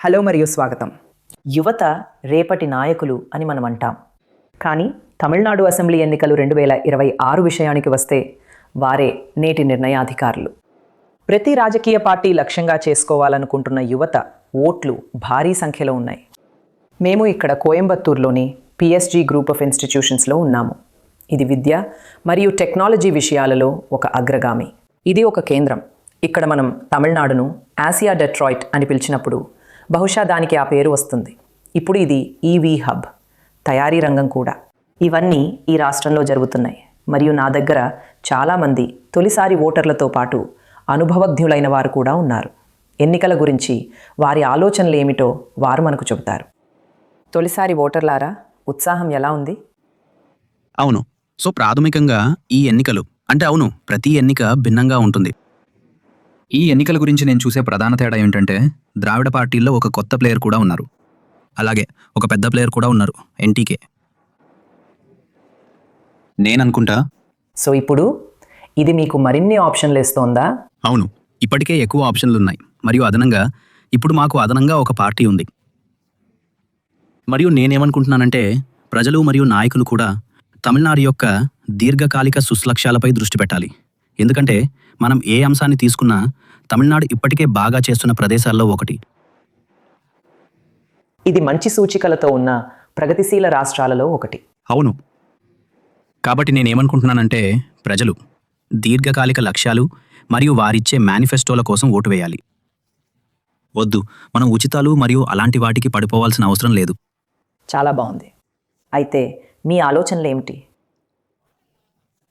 Hello మరియు స్వాగతం. యువత రేపటి నాయకులు అని మనం అంటాం. కానీ తమిళనాడు అసెంబ్లీ ఎన్నికలు 2026 విషయానికి వస్తే వారే నేటి నిర్ణయాధికారులు. ప్రతి రాజకీయ పార్టీ లక్ష్యంగా చేసుకోవాలనుకుంటున్న యువత ఓట్లు భారీ సంఖ్యలో ఉన్నాయి. మేము ఇక్కడ కోయంబత్తూరులోని పిఎస్జి గ్రూప్ ఆఫ్ ఇన్స్టిట్యూషన్స్లో ఉన్నాము. ఇది విద్య మరియు టెక్నాలజీ విషయాలలో ఒక అగ్రగామి. ఇది ఒక కేంద్రం. ఇక్కడ మనం తమిళనాడును ఆసియా డెట్రాయిట్ అని పిలిచినప్పుడు బహుశా దానికి ఆ పేరు వస్తుంది. ఇప్పుడు ఇది ఈవీ హబ్, తయారీ రంగం కూడా. ఇవన్నీ ఈ రాష్ట్రంలో జరుగుతున్నాయి. మరియు నా దగ్గర చాలామంది తొలిసారి ఓటర్లతో పాటు అనుభవజ్ఞులైన వారు కూడా ఉన్నారు. ఎన్నికల గురించి వారి ఆలోచనలు ఏమిటో వారు మనకు చెబుతారు. తొలిసారి ఓటర్లారా, ఉత్సాహం ఎలా ఉంది? అవును. సో ప్రాథమికంగా ఈ ఎన్నికలు అవును, ప్రతి ఎన్నిక భిన్నంగా ఉంటుంది. ఈ ఎన్నికల గురించి నేను చూసే ప్రధాన తేడా ఏంటంటే ద్రావిడ పార్టీల్లో ఒక కొత్త ప్లేయర్ కూడా ఉన్నారు. అలాగే ఒక పెద్ద ప్లేయర్ కూడా ఉన్నారు, ఎన్టీకే. నేననుకుంటా. సో ఇప్పుడు ఇది మీకు మరిన్ని ఆప్షన్లు ఇస్తోందా? అవును, ఇప్పటికే ఎక్కువ ఆప్షన్లు ఉన్నాయి. మరియు అదనంగా ఇప్పుడు మాకు అదనంగా ఒక పార్టీ ఉంది. మరియు నేనేమనుకుంటున్నానంటే ప్రజలు మరియు నాయకులు కూడా తమిళనాడు యొక్క దీర్ఘకాలిక సులక్ష్యాలపై దృష్టి పెట్టాలి. ఎందుకంటే మనం ఏ అంశాన్ని తీసుకున్నా తమిళనాడు ఇప్పటికే బాగా చేస్తున్న ప్రదేశాల్లో ఒకటి. ఇది మంచి సూచికలతో ఉన్న ప్రగతిశీల రాష్ట్రాలలో ఒకటి. అవును. కాబట్టి నేనేమనుకుంటున్నానంటే ప్రజలు దీర్ఘకాలిక లక్ష్యాలు మరియు వారిచ్చే మేనిఫెస్టోల కోసం ఓటు వేయాలి. వద్దు, మనం ఉచితాలు మరియు అలాంటి వాటికి పడిపోవాల్సిన అవసరం లేదు. చాలా బాగుంది. అయితే మీ ఆలోచనలు ఏమిటి?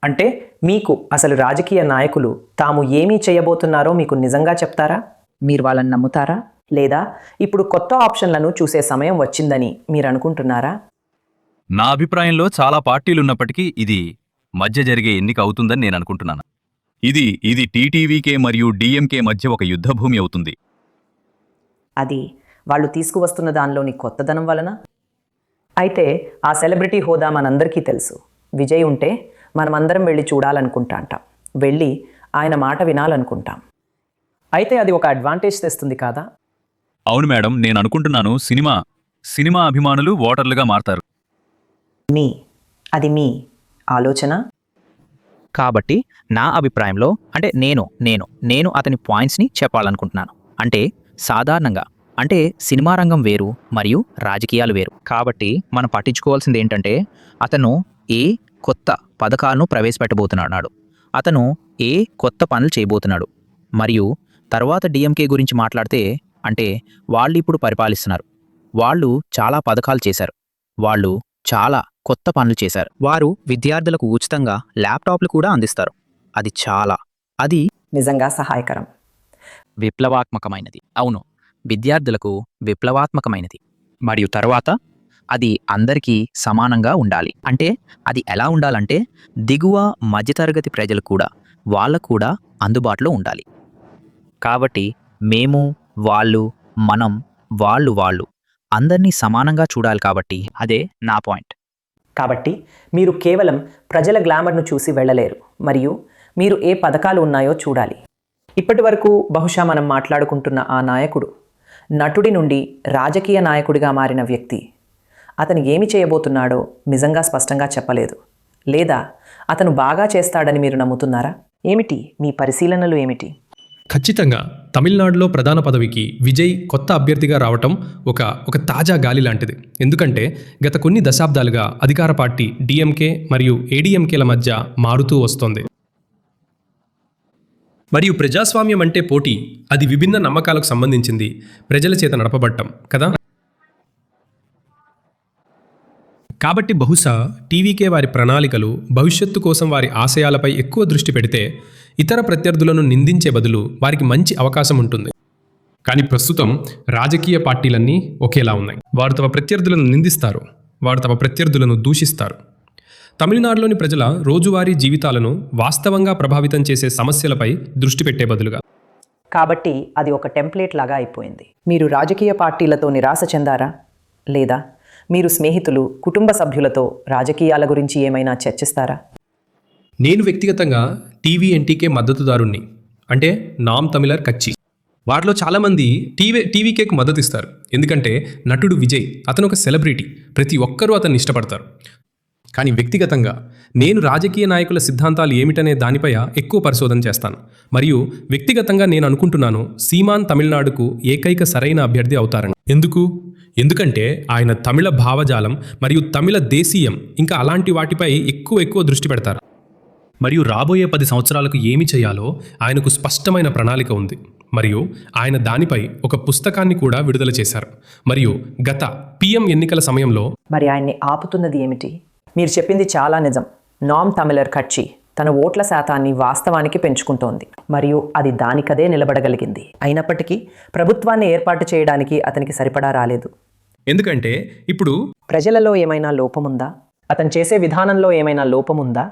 అంటే మీకు అసలు రాజకీయ నాయకులు తాము ఏమీ చేయబోతున్నారో మీకు నిజంగా చెప్తారా? మీరు వాళ్ళని నమ్ముతారా? లేదా ఇప్పుడు కొత్త ఆప్షన్లను చూసే సమయం వచ్చిందని మీరు అనుకుంటున్నారా? నా అభిప్రాయంలో చాలా పార్టీలున్నప్పటికీ ఇది మధ్య జరిగే ఎన్నిక అవుతుందని నేను అనుకుంటున్నాను. ఇది టీటీవీకే మరియు డిఎంకే మధ్య ఒక యుద్ధభూమి అవుతుంది. అది వాళ్ళు తీసుకువస్తున్న దానిలోని కొత్తదనం వలన? అయితే ఆ సెలబ్రిటీ హోదా మనందరికీ తెలుసు. విజయ్ ఉంటే మనమందరం వెళ్ళి చూడాలనుకుంటాం, వెళ్ళి ఆయన మాట వినాలనుకుంటాం. అయితే అది ఒక అడ్వాంటేజ్ తెస్తుంది కాదా? అవును మేడం, నేను అనుకుంటున్నాను సినిమా అభిమానులు ఓటర్లుగా మారతారు. అది మీ ఆలోచన? కాబట్టి నా అభిప్రాయంలో నేను అతని పాయింట్స్ని చెప్పాలనుకుంటున్నాను. సాధారణంగా సినిమా రంగం వేరు మరియు రాజకీయాలు వేరు. కాబట్టి మనం పట్టించుకోవాల్సింది ఏంటంటే అతను ఏ కొత్త పథకాలను ప్రవేశపెట్టబోతున్నాడు, అతను ఏ కొత్త పనులు చేయబోతున్నాడు. మరియు తర్వాత డిఎంకే గురించి మాట్లాడితే వాళ్ళు ఇప్పుడు పరిపాలిస్తున్నారు. వాళ్ళు చాలా పథకాలు చేశారు, వాళ్ళు చాలా కొత్త పనులు చేశారు. వారు విద్యార్థులకు ఉచితంగా ల్యాప్టాప్లు కూడా అందిస్తారు. అది నిజంగా సహాయకరం, విప్లవాత్మకమైనది. అవును, విద్యార్థులకు విప్లవాత్మకమైనది. మరియు తర్వాత అది అందరికీ సమానంగా ఉండాలి. అది ఎలా ఉండాలంటే దిగువ మధ్యతరగతి ప్రజలు కూడా వాళ్ళకు కూడా అందుబాటులో ఉండాలి. కాబట్టి మేము, వాళ్ళు, మనం, వాళ్ళు అందరినీ సమానంగా చూడాలి. కాబట్టి అదే నా పాయింట్. కాబట్టి మీరు కేవలం ప్రజల గ్లామర్ను చూసి వెళ్ళలేరు, మరియు మీరు ఏ పథకాలు ఉన్నాయో చూడాలి. ఇప్పటి వరకు బహుశా మనం మాట్లాడుకుంటున్న ఆ నాయకుడు నటుడి నుండి రాజకీయ నాయకుడిగా మారిన వ్యక్తి అతను ఏమి చేయబోతున్నాడో నిజంగా స్పష్టంగా చెప్పలేదు. లేదా అతను బాగా చేస్తాడని మీరు నమ్ముతున్నారా? ఏమిటి మీ పరిశీలనలు ఏమిటి? ఖచ్చితంగా తమిళనాడులో ప్రధాన పదవికి విజయ్ కొత్త అభ్యర్థిగా రావటం ఒక తాజా గాలి లాంటిది. ఎందుకంటే గత కొన్ని దశాబ్దాలుగా అధికార పార్టీ డిఎంకే మరియు ఏడీఎంకేల మధ్య మారుతూ వస్తోంది. మరియు ప్రజాస్వామ్యం అంటే పోటీ, అది విభిన్న నమ్మకాలకు సంబంధించింది, ప్రజల చేత నడపబడటం కదా. కాబట్టి బహుశా టీవీకే వారి ప్రణాళికలు, భవిష్యత్తు కోసం వారి ఆశయాలపై ఎక్కువ దృష్టి పెడితే ఇతర ప్రత్యర్థులను నిందించే బదులు వారికి మంచి అవకాశం ఉంటుంది. కానీ ప్రస్తుతం రాజకీయ పార్టీలన్నీ ఒకేలా ఉన్నాయి. వారు తమ ప్రత్యర్థులను నిందిస్తారు, వారు తమ ప్రత్యర్థులను దూషిస్తారు. తమిళనాడులోని ప్రజల రోజువారీ జీవితాలను వాస్తవంగా ప్రభావితం చేసే సమస్యలపై దృష్టి పెట్టే బదులుగా. కాబట్టి అది ఒక టెంప్లేట్ లాగా అయిపోయింది. మీరు రాజకీయ పార్టీలతో నిరాశ చెందారా? లేదా మీరు స్నేహితులు, కుటుంబ సభ్యులతో రాజకీయాల గురించి ఏమైనా చర్చిస్తారా? నేను వ్యక్తిగతంగా టీవీ ఎన్టీకే మద్దతుదారుణ్ణి, నామ్ తమిళర్ కచ్చి. వాటిలో చాలామంది టీవీకేకు మద్దతు ఇస్తారు. ఎందుకంటే నటుడు విజయ్, అతను ఒక సెలబ్రిటీ, ప్రతి ఒక్కరూ అతన్ని ఇష్టపడతారు. కానీ వ్యక్తిగతంగా నేను రాజకీయ నాయకుల సిద్ధాంతాలు ఏమిటనే దానిపై ఎక్కువ పరిశోధన చేస్తాను. మరియు వ్యక్తిగతంగా నేను అనుకుంటున్నాను సీమాన్ తమిళనాడుకు ఏకైక సరైన అభ్యర్థి అవుతారని. ఎందుకంటే ఆయన తమిళ భావజాలం మరియు తమిళ దేశీయం ఇంకా అలాంటి వాటిపై ఎక్కువ దృష్టి పెడతారు. మరియు రాబోయే 10 సంవత్సరాలకు ఏమి చేయాలో ఆయనకు స్పష్టమైన ప్రణాళిక ఉంది. మరియు ఆయన దానిపై ఒక పుస్తకాన్ని కూడా విడుదల చేశారు. మరియు గత PM ఎన్నికల సమయంలో మరి ఆయన్ని ఆపుతున్నది ఏమిటి? మీరు చెప్పింది చాలా నిజం. నామ్ తమిళర్ కక్షి తన ఓట్ల శాతాన్ని వాస్తవానికి పెంచుకుంటోంది మరియు అది దానికదే నిలబడగలిగింది. అయినప్పటికీ ప్రభుత్వాన్ని ఏర్పాటు చేయడానికి అతనికి సరిపడా రాలేదు. ఎందుకంటే ఇప్పుడు ప్రజలలో ఏమైనా లోపముందా? అతను చేసే విధానంలో ఏమైనా లోపముందా?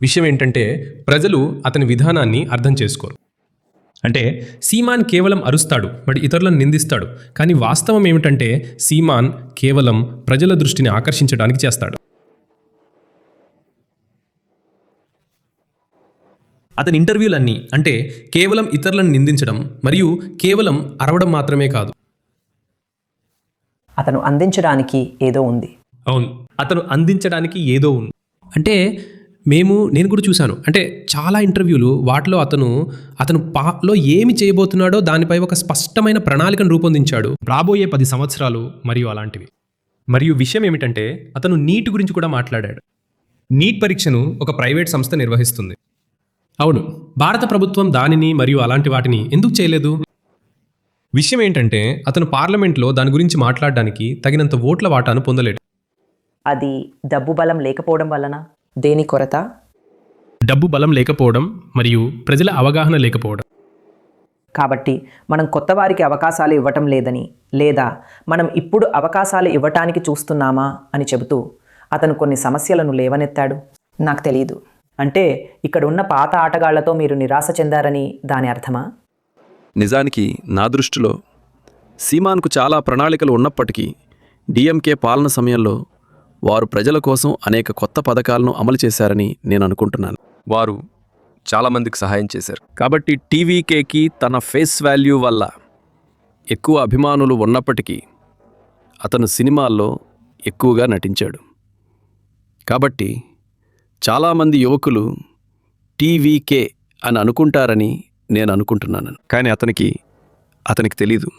విషయం ఏంటంటే ప్రజలు అతని విధానాన్ని అర్థం చేసుకోరు. అంటే సీమాన్ కేవలం అరుస్తాడు, మరి ఇతరులను నిందిస్తాడు. కానీ వాస్తవం ఏమిటంటే సీమాన్ కేవలం ప్రజల దృష్టిని ఆకర్షించడానికి చేస్తాడు. అతని ఇంటర్వ్యూలన్నీ అంటే కేవలం ఇతరులను నిందించడం మరియు కేవలం అరవడం మాత్రమే కాదు. అతను అందించడానికి ఏదో ఉంది. అవును, అతను అందించడానికి ఏదో ఉంది. అంటే నేను కూడా చూశాను. అంటే చాలా ఇంటర్వ్యూలు వాటిలో అతను పాలో ఏమి చేయబోతున్నాడో దానిపై ఒక స్పష్టమైన ప్రణాళికను రూపొందించాడు. రాబోయే 10 సంవత్సరాలు మరియు అలాంటివి. మరియు విషయం ఏమిటంటే అతను నీట్ గురించి కూడా మాట్లాడాడు. నీట్ పరీక్షను ఒక ప్రైవేట్ సంస్థ నిర్వహిస్తుంది. అవును, భారత ప్రభుత్వం దానిని మరియు అలాంటి వాటిని ఎందుకు చేయలేదు? విషయం ఏంటంటే అతను పార్లమెంట్లో దాని గురించి మాట్లాడడానికి తగినంత ఓట్ల వాటాను పొందలేడు. అది డబ్బు బలం లేకపోవడం వలన? దేని కొరత? డబ్బు బలం లేకపోవడం మరియు ప్రజల అవగాహన లేకపోవడం. కాబట్టి మనం కొత్త వారికి అవకాశాలు ఇవ్వటం లేదని, లేదా మనం ఇప్పుడు అవకాశాలు ఇవ్వటానికి చూస్తున్నామా అని చెబుతూ అతను కొన్ని సమస్యలను లేవనెత్తాడు. నాకు తెలియదు. అంటే ఇక్కడ ఉన్న పాత ఆటగాళ్లతో మీరు నిరాశ చెందారని దాని అర్థమా? నిజానికి నా దృష్టిలో సీమాన్కు చాలా ప్రణాళికలు ఉన్నప్పటికీ డిఎంకే పాలన సమయంలో వారు ప్రజల కోసం అనేక కొత్త పథకాలను అమలు చేశారని నేను అనుకుంటున్నాను. వారు చాలామందికి సహాయం చేశారు. కాబట్టి టీవీకేకి తన ఫేస్ వాల్యూ వల్ల ఎక్కువ అభిమానులు ఉన్నప్పటికీ అతను సినిమాల్లో ఎక్కువగా నటించాడు. కాబట్టి చాలామంది యువకులు టీవీకే అని అనుకుంటారని నేను అనుకుంటున్నాను. కానీ అతనికి తెలీదు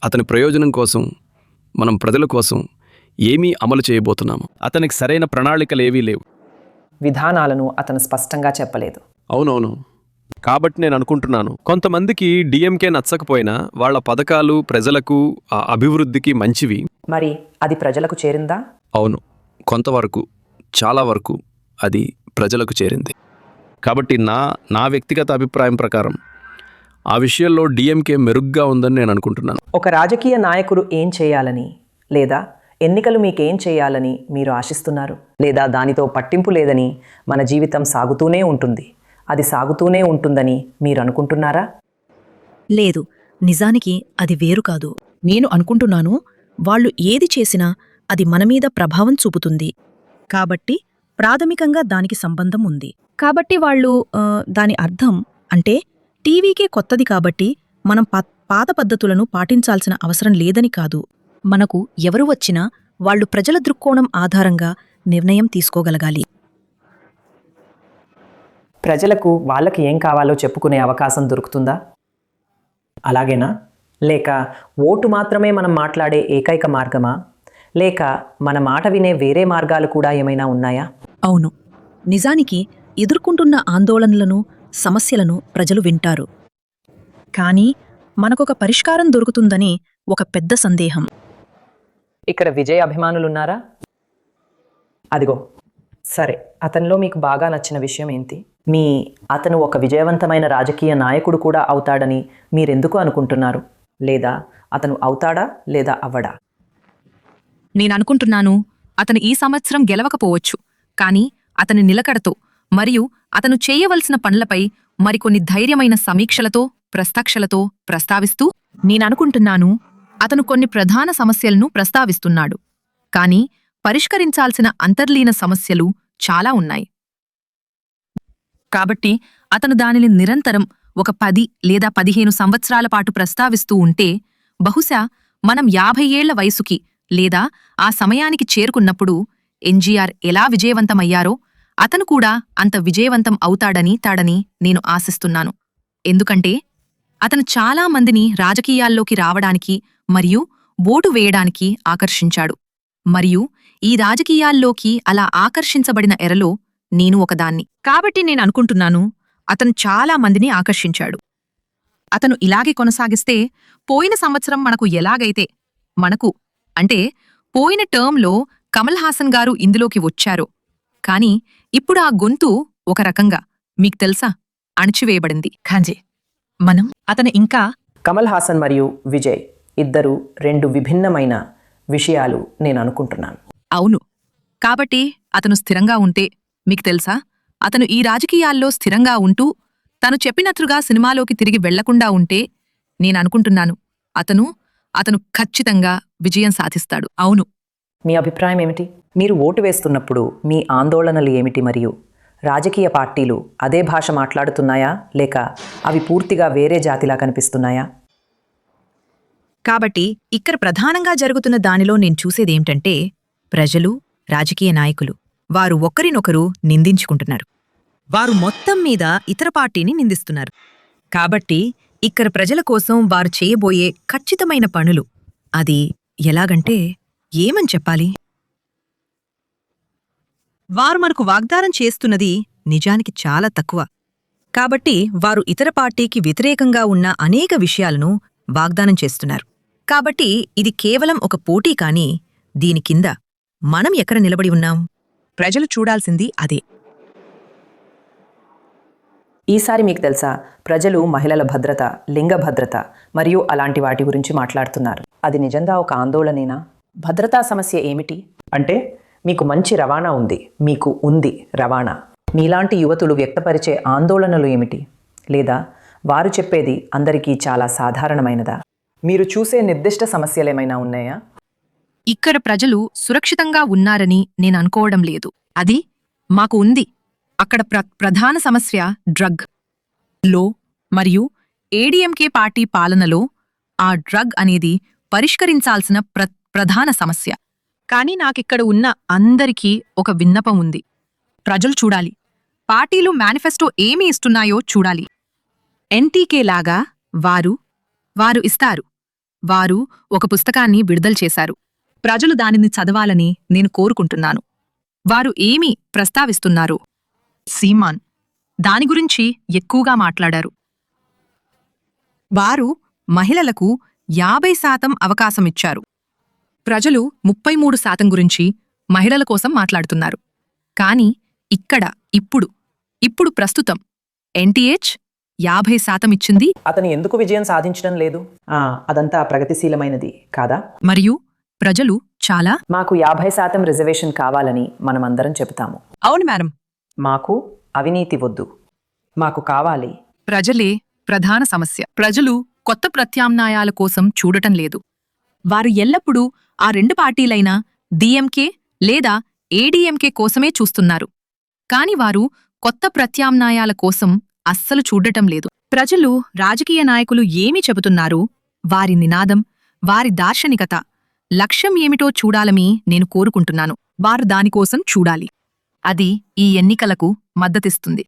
అతని ప్రయోజనం కోసం మనం ప్రజల కోసం ఏమీ అమలు చేయబోతున్నాము. అతనికి సరైన ప్రణాళికలేవీ లేవు. విధానాలను అతను స్పష్టంగా చెప్పలేదు. అవునవును. కాబట్టి నేను అనుకుంటున్నాను కొంతమందికి డిఎంకే నచ్చకపోయినా వాళ్ళ పథకాలు ప్రజలకు అభివృద్ధికి మంచివి. మరి అది ప్రజలకు చేరిందా? అవును, కొంతవరకు, చాలా వరకు అది ప్రజలకు చేరింది. కాబట్టి నా వ్యక్తిగత అభిప్రాయం ప్రకారం ఆ విషయంలో డిఎంకే మెరుగ్గా ఉందని నేను అనుకుంటున్నాను. ఒక రాజకీయ నాయకుడు ఏం చేయాలని, లేదా ఎన్నికలు మీకేం చేయాలని మీరు ఆశిస్తున్నారు? లేదా దానితో పట్టింపు లేదని మన జీవితం సాగుతూనే ఉంటుంది, అది సాగుతూనే ఉంటుందని మీరు అనుకుంటున్నారా? లేదు, నిజానికి అది వేరు కాదు. నేను అనుకుంటున్నాను వాళ్ళు ఏది చేసినా అది మనమీద ప్రభావం చూపుతుంది. కాబట్టి ప్రాథమికంగా దానికి సంబంధం ఉంది. కాబట్టి వాళ్ళు దాని అర్థం అంటే టీవీకే కొత్తది కాబట్టి మనం పాత పద్ధతులను పాటించాల్సిన అవసరం లేదని కాదు. మనకు ఎవరు వచ్చినా వాళ్ళు ప్రజల దృక్కోణం ఆధారంగా నిర్ణయం తీసుకోగలగాలి. ప్రజలకు వాళ్ళకి ఏం కావాలో చెప్పుకునే అవకాశం దొరుకుతుందా? అలాగేనా? లేక ఓటు మాత్రమే మనం మాట్లాడే ఏకైక మార్గమా? లేక మన మాట వినే వేరే మార్గాలు కూడా ఏమైనా ఉన్నాయా? అవును, నిజానికి ఎదుర్కొంటున్న ఆందోళనలను, సమస్యలను ప్రజలు వింటారు. కానీ మనకొక పరిష్కారం దొరుకుతుందని ఒక పెద్ద సందేహం. ఇక్కడ విజయ్ అభిమానులున్నారా? అదిగో. సరే, అతనిలో మీకు బాగా నచ్చిన విషయం ఏంటి? అతను ఒక విజయవంతమైన రాజకీయ నాయకుడు కూడా అవుతాడని మీరెందుకు అనుకుంటున్నారు? లేదా అతను అవుతాడా లేదా అవ్వడా? నేననుకుంటున్నాను అతను ఈ సంవత్సరం గెలవకపోవచ్చు, కానీ అతని నిలకడతో మరియు అతను చేయవలసిన పనులపై మరికొన్ని ధైర్యమైన సమీక్షలతో, ప్రస్తక్షలతో ప్రస్తావిస్తూ నేననుకుంటున్నాను అతను కొన్ని ప్రధాన సమస్యలను ప్రస్తావిస్తున్నాడు, కానీ పరిష్కరించాల్సిన అంతర్లీన సమస్యలు చాలా ఉన్నాయి. కాబట్టి అతను దానిని నిరంతరం ఒక 10 లేదా 15 సంవత్సరాల పాటు ప్రస్తావిస్తూ ఉంటే బహుశా మనం 50 ఏళ్ల వయసుకి లేదా ఆ సమయానికి చేరుకున్నప్పుడు ఎన్జీఆర్ ఎలా విజయవంతమయ్యారో అతను కూడా అంత విజయవంతం అవుతాడని నేను ఆశిస్తున్నాను. ఎందుకంటే అతను చాలా మందిని రాజకీయాల్లోకి రావడానికి మరియు ఓటు వేయడానికి ఆకర్షించాడు. మరియు ఈ రాజకీయాల్లోకి అలా ఆకర్షించబడిన ఎరలో నేను ఒకదాన్ని. కాబట్టి నేను అనుకుంటున్నాను అతను చాలా మందిని ఆకర్షించాడు. అతను ఇలాగే కొనసాగిస్తే పోయిన సంవత్సరం మనకు అంటే పోయిన టర్మ్లో కమల్ హాసన్ గారు ఇందులోకి వచ్చారో కాని ఇప్పుడు ఆ గొంతు ఒక రకంగా మీకు తెలుసా అణచివేయబడింది. ఖాంజే మనం అతను ఇంకా కమల్ హాసన్ మరియు విజయ్ ఇద్దరు 2 విభిన్నమైన విషయాలు నేను అనుకుంటున్నాను. అవును. కాబట్టి అతను స్థిరంగా ఉంటే మీకు తెలుసా అతను ఈ రాజకీయాల్లో స్థిరంగా ఉంటూ తను చెప్పినట్లుగా సినిమాలోకి తిరిగి వెళ్లకుండా ఉంటే నేననుకుంటున్నాను అతను ఖచ్చితంగా విజయం సాధిస్తాడు. అవును. మీ అభిప్రాయం ఏమిటి? మీరు ఓటు వేస్తున్నప్పుడు మీ ఆందోళనలు ఏమిటి? మరియు రాజకీయ పార్టీలు అదే భాష మాట్లాడుతున్నాయా లేక అవి పూర్తిగా వేరే జాతిలా కనిపిస్తున్నాయా? కాబట్టి ఇక్కడ ప్రధానంగా జరుగుతున్న దానిలో నేను చూసేదేమిటంటే ప్రజలు, రాజకీయ నాయకులు వారు ఒకరినొకరు నిందించుకుంటున్నారు. వారు మొత్తం మీద ఇతర పార్టీని నిందిస్తున్నారు. కాబట్టి ఇక్కడ ప్రజల కోసం వారు చేయబోయే ఖచ్చితమైన పనులు అది ఎలాగంటే ఏమని చెప్పాలి? వారు మనకు వాగ్దానం చేస్తున్నది నిజానికి చాలా తక్కువ. కాబట్టి వారు ఇతర పార్టీకి వ్యతిరేకంగా ఉన్న అనేక విషయాలను వాగ్దానం చేస్తున్నారు. కాబట్టి ఇది కేవలం ఒక పోటీ కాని దీని కింద మనం ఎక్కడ నిలబడి ఉన్నాం? ప్రజలు చూడాల్సింది అదే. ఈసారి మీకు తెలుసా ప్రజలు మహిళల భద్రత, లింగ భద్రత మరియు అలాంటి వాటి గురించి మాట్లాడుతున్నారు. అది నిజంగా ఒక ఆందోళనేనా? భద్రతా సమస్య ఏమిటి? అంటే మీకు మంచి రవాణా ఉంది, మీకు ఉంది రవాణా. మీలాంటి యువతులు వ్యక్తపరిచే ఆందోళనలు ఏమిటి? లేదా వారు చెప్పేది అందరికీ చాలా సాధారణమైనదా? మీరు చూసే నిర్దిష్ట సమస్యలేమైనా ఉన్నాయా? ఇక్కడ ప్రజలు సురక్షితంగా ఉన్నారని నేను అనుకోవడం లేదు. అది మాకు ఉంది. అక్కడ ప్రధాన సమస్య డ్రగ్ లో మరియు ఏడీఎంకే పార్టీ పాలనలో ఆ డ్రగ్ అనేది పరిష్కరించాల్సిన ప్రధాన సమస్య. కాని నాకిక్కడ ఉన్న అందరికీ ఒక విన్నపం ఉంది. ప్రజలు చూడాలి. పార్టీలు మేనిఫెస్టో ఏమి ఇస్తున్నాయో చూడాలి. ఎన్టీకే లాగా వారు ఇస్తారు. వారు ఒక పుస్తకాన్ని విడుదల చేశారు. ప్రజలు దానిని చదవాలని నేను కోరుకుంటున్నాను. వారు ఏమి ప్రస్తావిస్తున్నారు? సీమాన్ దాని గురించి ఎక్కువగా మాట్లాడారు. వారు మహిళలకు 50% అవకాశమిచ్చారు. ప్రజలు 33% గురించి మహిళల కోసం మాట్లాడుతున్నారు. కాని ఇక్కడ ఇప్పుడు ప్రస్తుతం ఎన్టీహెచ్ 50% ఇచ్చింది. అతను ఎందుకు విజయం సాధించడం లేదు? అదంతా ప్రగతిశీలమైనది కాదా? మరియు ప్రజలు చాలా మాకు 50% రిజర్వేషన్ కావాలని మనమందరం చెబుతాము. అవును మేడం. మాకు అవినీతి వద్దు, మాకు కావాలి. ప్రజలే ప్రధాన సమస్య. ప్రజలు కొత్త ప్రత్యామ్నాయాల కోసం చూడటం లేదు. వారు ఎల్లప్పుడూ ఆ 2 పార్టీలైన డిఎంకే లేదా ఏడీఎంకే కోసమే చూస్తున్నారు. కాని వారు కొత్త ప్రత్యామ్నాయాల కోసం అస్సలు చూడటం లేదు. ప్రజలు రాజకీయ నాయకులు ఏమి చెబుతున్నారు, వారి నినాదం, వారి దార్శనికత, లక్ష్యం ఏమిటో చూడాలని నేను కోరుకుంటున్నాను. వారు దానికోసం చూడాలి. అది ఈ ఎన్నికలకు మద్దతిస్తుంది.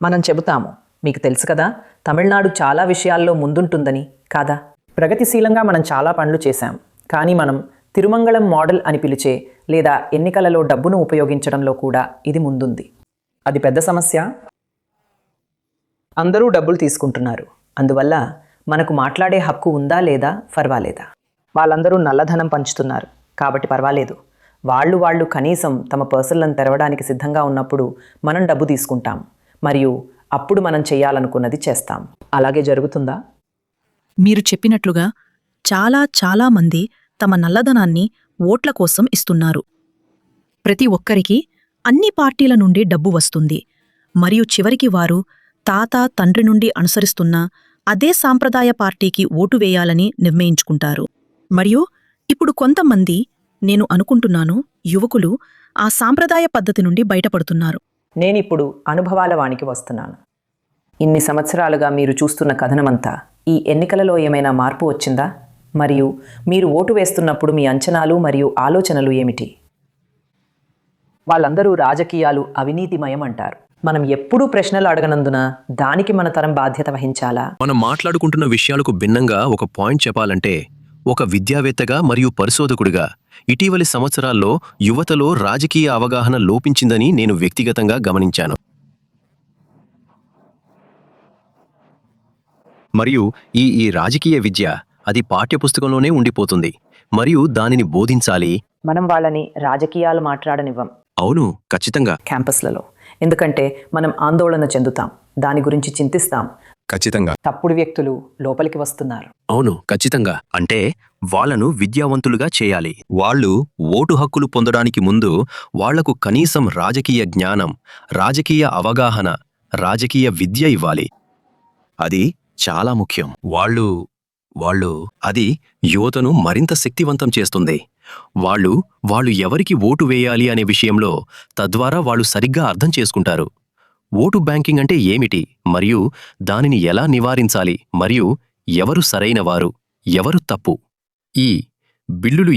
మనం చెబుతాము, మీకు తెలుసు కదా, తమిళనాడు చాలా విషయాల్లో ముందుంటుందని కాదా? ప్రగతిశీలంగా మనం చాలా పనులు చేశాం. కానీ మనం తిరుమంగళం మోడల్ అని పిలిచే లేదా ఎన్నికలలో డబ్బును ఉపయోగించడంలో కూడా ఇది ముందుంది. అది పెద్ద సమస్య. అందరూ డబ్బులు తీసుకుంటున్నారు. అందువల్ల మనకు మాట్లాడే హక్కు ఉందా లేదా పర్వాలేదా? వాళ్ళందరూ నల్లధనం పంచుతున్నారు కాబట్టి పర్వాలేదు. వాళ్ళు కనీసం తమ పర్సులను తెరవడానికి సిద్ధంగా ఉన్నప్పుడు మనం డబ్బు తీసుకుంటాం మరియు అప్పుడు మనం చెయ్యాలనుకున్నది చేస్తాం. అలాగే జరుగుతుందా? మీరు చెప్పినట్లుగా చాలా మంది తమ నల్లధనాన్ని ఓట్ల కోసం ఇస్తున్నారు. ప్రతి ఒక్కరికి అన్ని పార్టీల నుండి డబ్బు వస్తుంది మరియు చివరికి వారు తాత తండ్రి నుండి అనుసరిస్తున్న అదే సాంప్రదాయ పార్టీకి ఓటు వేయాలని నిర్ణయించుకుంటారు. మరియు ఇప్పుడు కొంతమంది, నేను అనుకుంటున్నాను, యువకులు ఆ సాంప్రదాయ పద్ధతి నుండి బయటపడుతున్నారు. నేనిప్పుడు అనుభవాల వానికి వస్తున్నాను. ఇన్ని సంవత్సరాలుగా మీరు చూస్తున్న కథనమంతా ఈ ఎన్నికలలో ఏమైనా మార్పు వచ్చిందా? మరియు మీరు ఓటు వేస్తున్నప్పుడు మీ అంచనాలు మరియు ఆలోచనలు ఏమిటి? వాళ్ళందరూ రాజకీయాలు అవినీతిమయం అంటారు. మనం ఎప్పుడూ ప్రశ్నలు అడగనందున దానికి మన తరం బాధ్యత వహించాలా? మనం మాట్లాడుకుంటున్న విషయాలకు భిన్నంగా ఒక పాయింట్ చెప్పాలంటే, ఒక విద్యావేత్తగా మరియు పరిశోధకుడిగా ఇటీవలి సంవత్సరాల్లో యువతలో రాజకీయ అవగాహన లోపించిందని నేను వ్యక్తిగతంగా గమనించాను. మరియు ఈ రాజకీయ విద్య అది పాఠ్యపుస్తకంలోనే ఉండిపోతుంది మరియు దానిని బోధించాలి. మనం వాళ్ళని రాజకీయాలు మాట్లాడనివ్వం. అవును, ఖచ్చితంగా. క్యాంపస్లలో, ఎందుకంటే మనం ఆందోళన చెందుతాం, దాని గురించి చింతిస్తాం. ఖచ్చితంగా. తప్పుడు వ్యక్తులు లోపలికి వస్తున్నారు. అవును, ఖచ్చితంగా. అంటే వాళ్లను విద్యావంతులుగా చేయాలి. వాళ్ళు ఓటు హక్కులు పొందడానికి ముందు వాళ్లకు కనీసం రాజకీయ జ్ఞానం, రాజకీయ అవగాహన, రాజకీయ విద్య ఇవ్వాలి. అది చాలా ముఖ్యం. వాళ్ళు అది యువతను మరింత శక్తివంతం చేస్తుంది. వాళ్ళు ఎవరికి ఓటు వేయాలి అనే విషయంలో తద్వారా వాళ్ళు సరిగ్గా అర్థం చేసుకుంటారు. ఓటు బ్యాంకింగ్ అంటే ఏమిటి మరియు దానిని ఎలా నివారించాలి మరియు ఎవరు సరైనవారు, ఎవరు తప్పు, ఈ బిల్లులు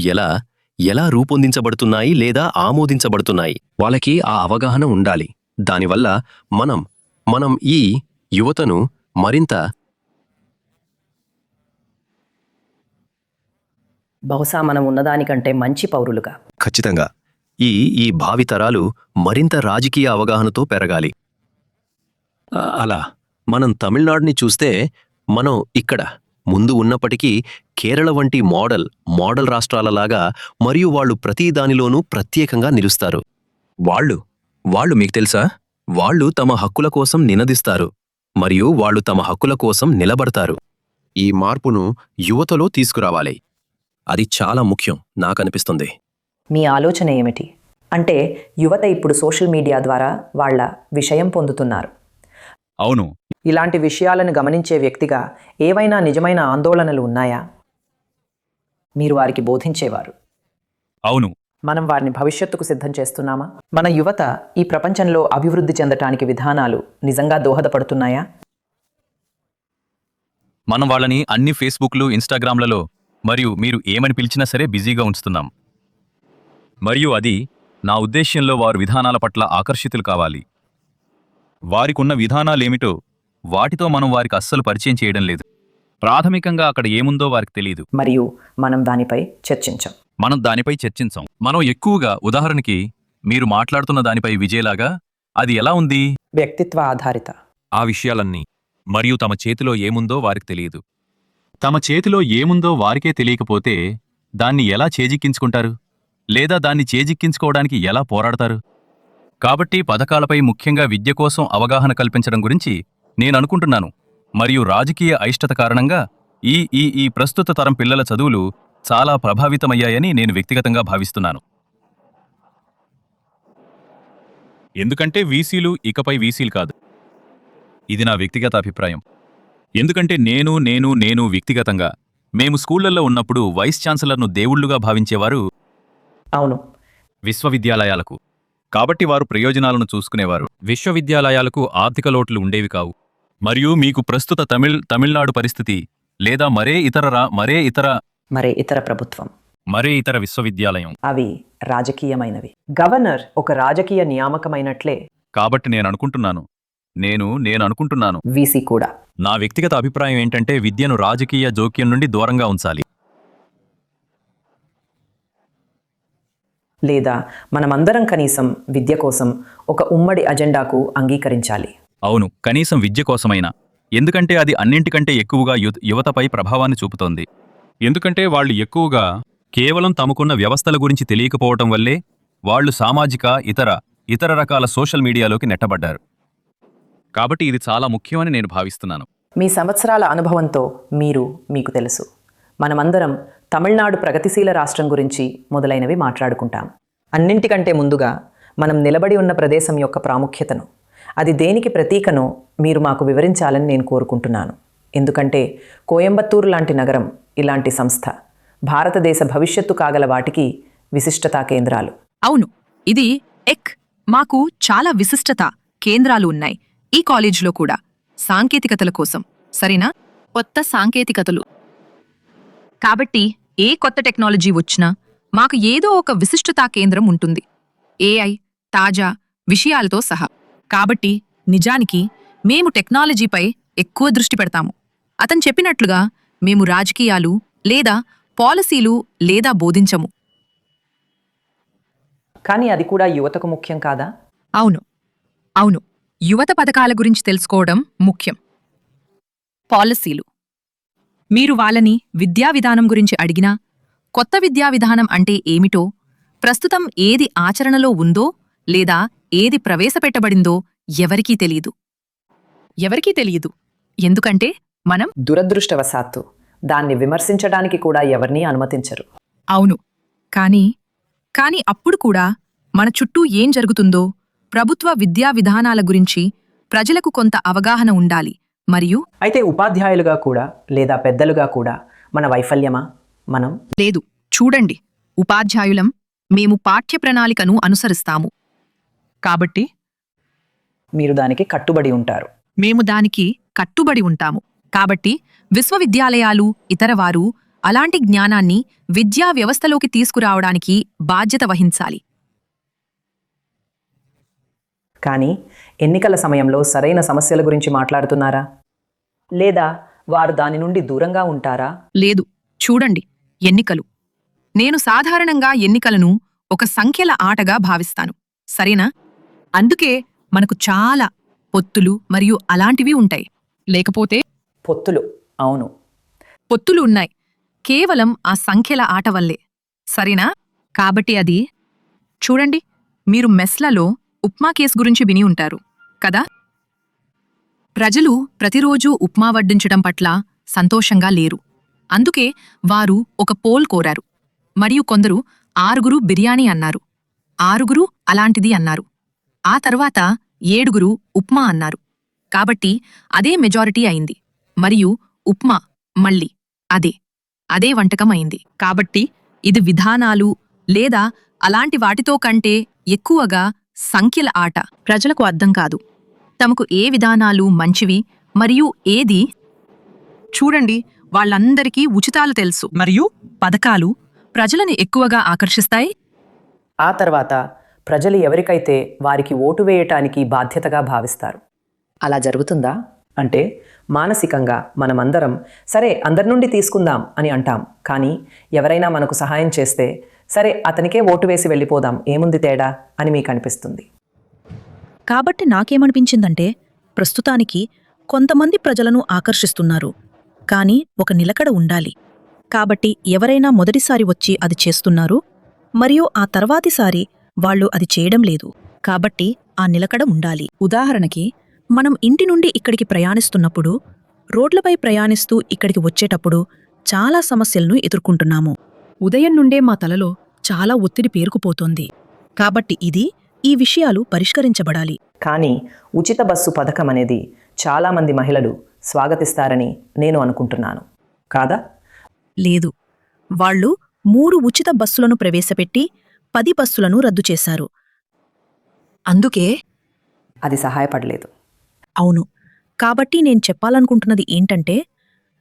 ఎలా రూపొందించబడుతున్నాయి లేదా ఆమోదించబడుతున్నాయి, వాళ్ళకి ఆ అవగాహన ఉండాలి. దానివల్ల మనం ఈ యువతను మరింత బహుశా మనం ఉన్నదానికంటే మంచి పౌరులుగా. ఖచ్చితంగా ఈ భావితరాలు మరింత రాజకీయ అవగాహనతో పెరగాలి. అలా మనం తమిళనాడుని చూస్తే మనం ఇక్కడ ముందు ఉన్నప్పటికీ కేరళ వంటి మోడల్ రాష్ట్రాలలాగా మరియు వాళ్ళు ప్రతి దానిలోనూ ప్రత్యేకంగా నిలుస్తారు. వాళ్ళు మీకు తెలుసా, వాళ్ళు తమ హక్కుల కోసం నినదిస్తారు మరియు వాళ్ళు తమ హక్కుల కోసం నిలబడతారు. ఈ మార్పును యువతలో తీసుకురావాలి. అది చాలా ముఖ్యం నాకనిపిస్తుంది. మీ ఆలోచన ఏమిటి? అంటే యువత ఇప్పుడు సోషల్ మీడియా ద్వారా వాళ్ళ విషయం పొందుతున్నారు. అవును. ఇలాంటి విషయాలను గమనించే వ్యక్తిగా ఏవైనా నిజమైన ఆందోళనలు ఉన్నాయా? మీరు వారికి బోధించేవారు. అవును. మనం వారిని భవిష్యత్తుకు సిద్ధం చేస్తున్నామా? మన యువత ఈ ప్రపంచంలో అభివృద్ధి చెందటానికి విధానాలు నిజంగా దోహదపడుతున్నాయా? మనం వాళ్ళని అన్ని ఫేస్బుక్లు, ఇన్స్టాగ్రామ్లలో మరియు మీరు ఏమని పిలిచినా సరే బిజీగా ఉంచుతున్నాం. మరియు అది నా ఉద్దేశ్యంలో వారు విధానాల పట్ల ఆకర్షితులు కావాలి. వారికున్న విధానాలేమిటో వాటితో మనం వారికి అస్సలు పరిచయం చేయడం లేదు. ప్రాథమికంగా అక్కడ ఏముందో వారికి తెలియదు. మరియు మనం దానిపై చర్చించాం. మనం ఎక్కువగా ఉదాహరణకి మీరు మాట్లాడుతున్న దానిపై విజయలాగా అది ఎలా ఉంది, వ్యక్తిత్వ ఆధారిత ఆ విషయాలన్నీ. మరియు తమ చేతిలో ఏముందో వారికి తెలియదు. తమ చేతిలో ఏముందో వారికే తెలియకపోతే దాన్ని ఎలా చేజిక్కించుకుంటారు లేదా దాన్ని చేజిక్కించుకోవడానికి ఎలా పోరాడతారు? కాబట్టి పథకాలపై, ముఖ్యంగా విద్య కోసం అవగాహన కల్పించడం గురించి నేననుకుంటున్నాను. మరియు రాజకీయ అయిష్టత కారణంగా ఈ ప్రస్తుత తరం పిల్లల చదువులు చాలా ప్రభావితమయ్యాయని నేను వ్యక్తిగతంగా భావిస్తున్నాను. ఎందుకంటే వీసీలు ఇకపై వీసీలు కాదు. ఇది నా వ్యక్తిగత అభిప్రాయం. ఎందుకంటే నేను వ్యక్తిగతంగా మేము స్కూళ్లలో ఉన్నప్పుడు వైస్ ఛాన్సలర్ను దేవుళ్లుగా భావించేవారు. అవును, విశ్వవిద్యాలయాలకు. కాబట్టి వారు ప్రయోజనాలను చూసుకునేవారు. విశ్వవిద్యాలయాలకు ఆర్థిక లోట్లు ఉండేవి కావు. మరియు మీకు ప్రస్తుత తమిళనాడు పరిస్థితి లేదా మరే ఇతర ప్రభుత్వం, మరే ఇతర విశ్వవిద్యాలయం, అవి రాజకీయమైనవి. గవర్నర్ ఒక రాజకీయ నియామకమైనట్లే. కాబట్టి నేను అనుకుంటున్నాను వీసీ కూడా. నా వ్యక్తిగత అభిప్రాయం ఏంటంటే విద్యను రాజకీయ జోక్యం నుండి దూరంగా ఉంచాలి. లేదా మనమందరం కనీసం విద్య కోసం ఒక ఉమ్మడి అజెండాకు అంగీకరించాలి. అవును, కనీసం విద్య కోసమైనా. ఎందుకంటే అది అన్నింటికంటే ఎక్కువగా యువతపై ప్రభావాన్ని చూపుతోంది. ఎందుకంటే వాళ్ళు ఎక్కువగా కేవలం తమకున్న వ్యవస్థల గురించి తెలియకపోవటం వల్లే వాళ్ళు సామాజిక ఇతర రకాల సోషల్ మీడియాలోకి నెట్టబడ్డారు. కాబట్టి ఇది చాలా ముఖ్యమని నేను భావిస్తున్నాను. మీ సంవత్సరాల అనుభవంతో మీకు తెలుసు, మనమందరం తమిళనాడు ప్రగతిశీల రాష్ట్రం గురించి మొదలైనవి మాట్లాడుకుంటాం. అన్నింటికంటే ముందుగా మనం నిలబడి ఉన్న ప్రదేశం యొక్క ప్రాముఖ్యతను, అది దేనికి ప్రతీకనో మీరు మాకు వివరించాలని నేను కోరుకుంటున్నాను. ఎందుకంటే కోయంబత్తూరు లాంటి నగరం, ఇలాంటి సంస్థ భారతదేశ భవిష్యత్తు కాగల వాటికి విశిష్టతా కేంద్రాలు. అవును, ఇది మాకు చాలా విశిష్టత కేంద్రాలు ఉన్నాయి. ఈ కాలేజీలో కూడా సాంకేతికతల కోసం, సరేనా? కొత్త సాంకేతికతలు. కాబట్టి ఏ కొత్త టెక్నాలజీ వచ్చినా మాకు ఏదో ఒక విశిష్టతా కేంద్రం ఉంటుంది, ఏఐ, తాజా విషయాలతో సహా. కాబట్టి నిజానికి మేము టెక్నాలజీపై ఎక్కువ దృష్టి పెడతాము. అతను చెప్పినట్లుగా మేము రాజకీయాలు లేదా పాలసీలు లేదా బోధించము. కానీ అది కూడా యువతకు ముఖ్యం కాదా? అవును, అవును, యువత పథకాల గురించి తెలుసుకోవడం ముఖ్యం. పాలసీలు. మీరు వాళ్ళని విద్యా విధానం గురించి అడిగినా, కొత్త విద్యా విధానం అంటే ఏమిటో, ప్రస్తుతం ఏది ఆచరణలో ఉందో లేదా ఏది ప్రవేశపెట్టబడిందో ఎవరికీ తెలియదు. ఎందుకంటే మనం దురదృష్టవశాత్తు దాన్ని విమర్శించడానికి కూడా ఎవరినీ అనుమతించరు. అవును, కానీ అప్పుడు కూడా మన చుట్టూ ఏం జరుగుతుందో ప్రభుత్వ విద్యా విధానాల గురించి ప్రజలకు కొంత అవగాహన ఉండాలి. మరియు అయితే ఉపాధ్యాయులుగా కూడా లేదా పెద్దలుగా కూడా మన వైఫల్యమా? మనం లేదు. చూడండి, ఉపాధ్యాయులం మేము పాఠ్య ప్రణాళికను అనుసరిస్తాము, కాబట్టి మీరు దానికి కట్టుబడి ఉంటారు. మేము దానికి కట్టుబడి ఉంటాము. కాబట్టి విశ్వవిద్యాలయాలు, ఇతరవారు అలాంటి జ్ఞానాన్ని విద్యా వ్యవస్థలోకి తీసుకురావడానికి బాధ్యత వహించాలి. కానీ ఎన్నికల సమయంలో సరైన సమస్యల గురించి మాట్లాడుతున్నారా? లేదా వారు దాని నుండి దూరంగా ఉంటారా? లేదు. చూడండి, ఎన్నికలు. నేను సాధారణంగా ఎన్నికలను ఒక సంఖ్యల ఆటగా భావిస్తాను, సరేనా? అందుకే మనకు చాలా పొత్తులు మరియు అలాంటివి ఉంటాయి. లేకపోతే పొత్తులు, అవును, పొత్తులు ఉన్నాయి కేవలం ఆ సంఖ్యల ఆట వల్లే, సరేనా? కాబట్టి అది చూడండి, మీరు మెస్లలో ఉప్మా కేసు గురించి విని ఉంటారు కదా? ప్రజలు ప్రతిరోజూ ఉప్మా వడ్డించడం పట్ల సంతోషంగా లేరు. అందుకే వారు ఒక పోల్ కోరారు, మరియు కొందరు 6 బిర్యానీ అన్నారు, 6 అలాంటిది అన్నారు. ఆ తర్వాత 7 ఉప్మా అన్నారు. కాబట్టి అదే మెజారిటీ అయింది, మరియు ఉప్మా మళ్ళీ అదే వంటకం అయింది. కాబట్టి ఇది విధానాలు లేదా అలాంటి వాటితో కంటే ఎక్కువగా సంఖ్యల ఆట. ప్రజలకు అర్థం కాదు తమకు ఏ విధానాలు మంచివి మరియు ఏది. చూడండి, వాళ్ళందరికీ ఉచితాలు తెలుసు మరియు పథకాలు ప్రజలను ఎక్కువగా ఆకర్షిస్తాయి. ఆ తర్వాత ప్రజలు ఎవరికైతే వారికి ఓటు వేయటానికి బాధ్యతగా భావిస్తారు. అలా జరుగుతుందా? అంటే మానసికంగా మనమందరం సరే అందరి నుండి తీసుకుందాం అని అంటాం, కానీ ఎవరైనా మనకు సహాయం చేస్తే సరే అతనికే ఓటు వేసి వెళ్ళిపోదాం, ఏముంది తేడా అని మీకు అనిపిస్తుంది. కాబట్టి నాకేమనిపించిందంటే, ప్రస్తుతానికి కొంతమంది ప్రజలను ఆకర్షిస్తున్నారు, కానీ ఒక నిలకడ ఉండాలి. కాబట్టి ఎవరైనా మొదటిసారి వచ్చి అది చేస్తున్నారు మరియు ఆ తర్వాతిసారి వాళ్ళు అది చేయడం లేదు. కాబట్టి ఆ నిలకడ ఉండాలి. ఉదాహరణకి, మనం ఇంటి నుండి ఇక్కడికి ప్రయాణిస్తున్నప్పుడు, రోడ్లపై ప్రయాణిస్తూ ఇక్కడికి వచ్చేటప్పుడు చాలా సమస్యలను ఎదుర్కొంటున్నాము. ఉదయం నుండే మా తలలో చాలా ఒత్తిడి పేరుకుపోతోంది. కాబట్టి ఈ విషయాలు పరిష్కరించబడాలి. కానీ ఉచిత బస్సు పథకం అనేది చాలామంది మహిళలు స్వాగతిస్తారని నేను అనుకుంటున్నాను, కాదా? లేదు, వాళ్ళు 3 ఉచిత బస్సులను ప్రవేశపెట్టి 10 బస్సులను రద్దు చేశారు. అందుకే అది సహాయపడలేదు. అవును. కాబట్టి నేను చెప్పాలనుకుంటున్నది ఏంటంటే,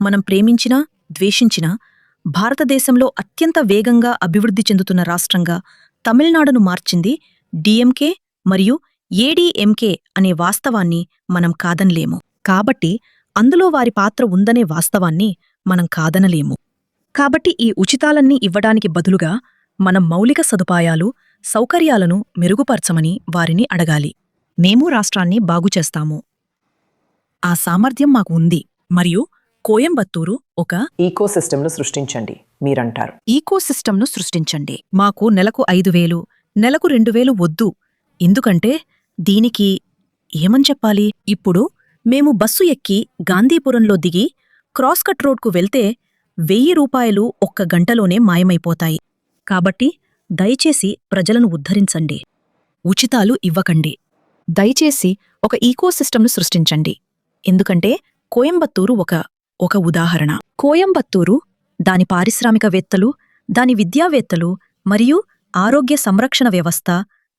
మనం ప్రేమించినా ద్వేషించినా భారతదేశంలో అత్యంత వేగంగా అభివృద్ధి చెందుతున్న రాష్ట్రంగా తమిళనాడును మార్చింది డిఎంకే మరియు ఏడీఎంకే అనే వాస్తవాన్ని మనం కాదనలేము. కాబట్టి అందులో వారి పాత్ర ఉందనే వాస్తవాన్ని మనం కాదనలేము. కాబట్టి ఈ ఉచితాలన్నీ ఇవ్వడానికి బదులుగా మనం మౌలిక సదుపాయాలు, సౌకర్యాలను మెరుగుపరచమని వారిని అడగాలి. మేము రాష్ట్రాన్ని బాగుచేస్తాము. ఆ సామర్థ్యం మాకు ఉంది. మరియు కోయంబత్తూరు ఒక ఈకోసిస్టమ్ను సృష్టించండి మీరంటారు. ఈకోసిస్టమ్ను సృష్టించండి. మాకు నెలకు 5,000, నెలకు 2,000 వద్దు. ఎందుకంటే దీనికి ఏమని చెప్పాలి? ఇప్పుడు మేము బస్సు ఎక్కి గాంధీపురంలో దిగి క్రాస్కట్ రోడ్కు వెళ్తే 1,000 రూపాయలు ఒక్క గంటలోనే మాయమైపోతాయి. కాబట్టి దయచేసి ప్రజలను ఉద్ధరించండి. ఉచితాలు ఇవ్వకండి. దయచేసి ఒక ఈకోసిస్టమ్ను సృష్టించండి. ఎందుకంటే కోయంబత్తూరు ఒక ఉదాహరణ. కోయంబత్తూరు దాని పారిశ్రామికవేత్తలు, దాని విద్యావేత్తలు మరియు ఆరోగ్య సంరక్షణ వ్యవస్థ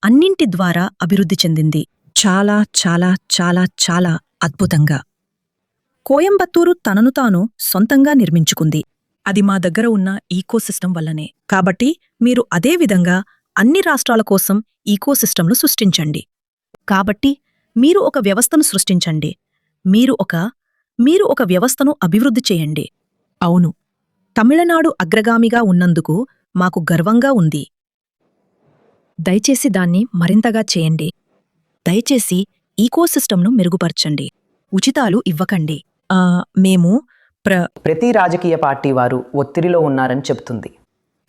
అన్నింటి ద్వారా అభివృద్ధి చెందింది. చాలా చాలా చాలా చాలా అద్భుతంగా. కోయంబత్తూరు తనను తాను సొంతంగా నిర్మించుకుంది. అది మా దగ్గర ఉన్న ఈకోసిస్టమ్ వల్లనే. కాబట్టి మీరు అదే విధంగా అన్ని రాష్ట్రాల కోసం ఈకోసిస్టమ్ను సృష్టించండి. కాబట్టి మీరు ఒక వ్యవస్థను సృష్టించండి. మీరు ఒక వ్యవస్థను అభివృద్ధి చేయండి. అవును, తమిళనాడు అగ్రగామిగా ఉన్నందుకు మాకు గర్వంగా ఉంది. దయచేసి దాన్ని మరింతగా చేయండి. దయచేసి ఈకోసిస్టమ్ను మెరుగుపరచండి. ఉచితాలు ఇవ్వకండి. మేము ప్రతి రాజకీయ పార్టీ వారు ఒత్తిడిలో ఉన్నారని చెబుతుంది.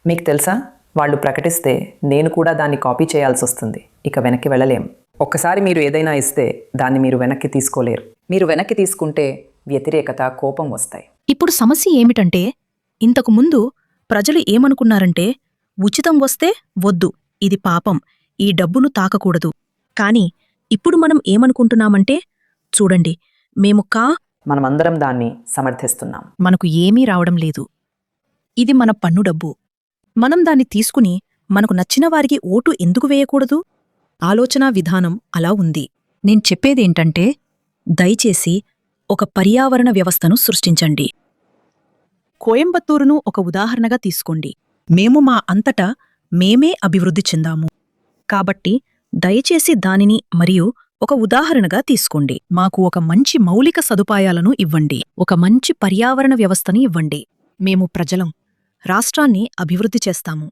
మీకు తెలుసా, వాళ్ళు ప్రకటిస్తే నేను కూడా దాన్ని కాపీ చేయాల్సి వస్తుంది. ఇక వెనక్కి వెళ్ళలేం. ఒక్కసారి మీరు ఏదైనా ఇస్తే దాన్ని మీరు వెనక్కి తీసుకోలేరు. మీరు వెనక్కి తీసుకుంటే వ్యతిరేకత, కోపం వస్తాయి. ఇప్పుడు సమస్య ఏమిటంటే, ఇంతకుముందు ప్రజలు ఏమనుకున్నారంటే, ఉచితం వస్తే వద్దు, ఇది పాపం, ఈ డబ్బును తాకకూడదు. కాని ఇప్పుడు మనం ఏమనుకుంటున్నామంటే, చూడండి, మనమందరం దాన్ని సమర్థిస్తున్నాం. మనకు ఏమీ రావడం లేదు. ఇది మన పన్ను డబ్బు. మనం దాన్ని తీసుకుని మనకు నచ్చిన వారికి ఓటు ఎందుకు వేయకూడదు? ఆలోచనా విధానం అలా ఉంది. నేను చెప్పేదేంటంటే, దయచేసి ఒక పర్యావరణ వ్యవస్థను సృష్టించండి. కోయంబత్తూరును ఒక ఉదాహరణగా తీసుకోండి. మేము మా అంతటా మేమే అభివృద్ధి చెందాము. కాబట్టి దయచేసి దానిని మరియు ఒక ఉదాహరణగా తీసుకోండి. మాకు ఒక మంచి మౌలిక సదుపాయాలను ఇవ్వండి. ఒక మంచి పర్యావరణ వ్యవస్థని ఇవ్వండి. మేము ప్రజలం, రాష్ట్రాన్ని అభివృద్ధి చేస్తాము.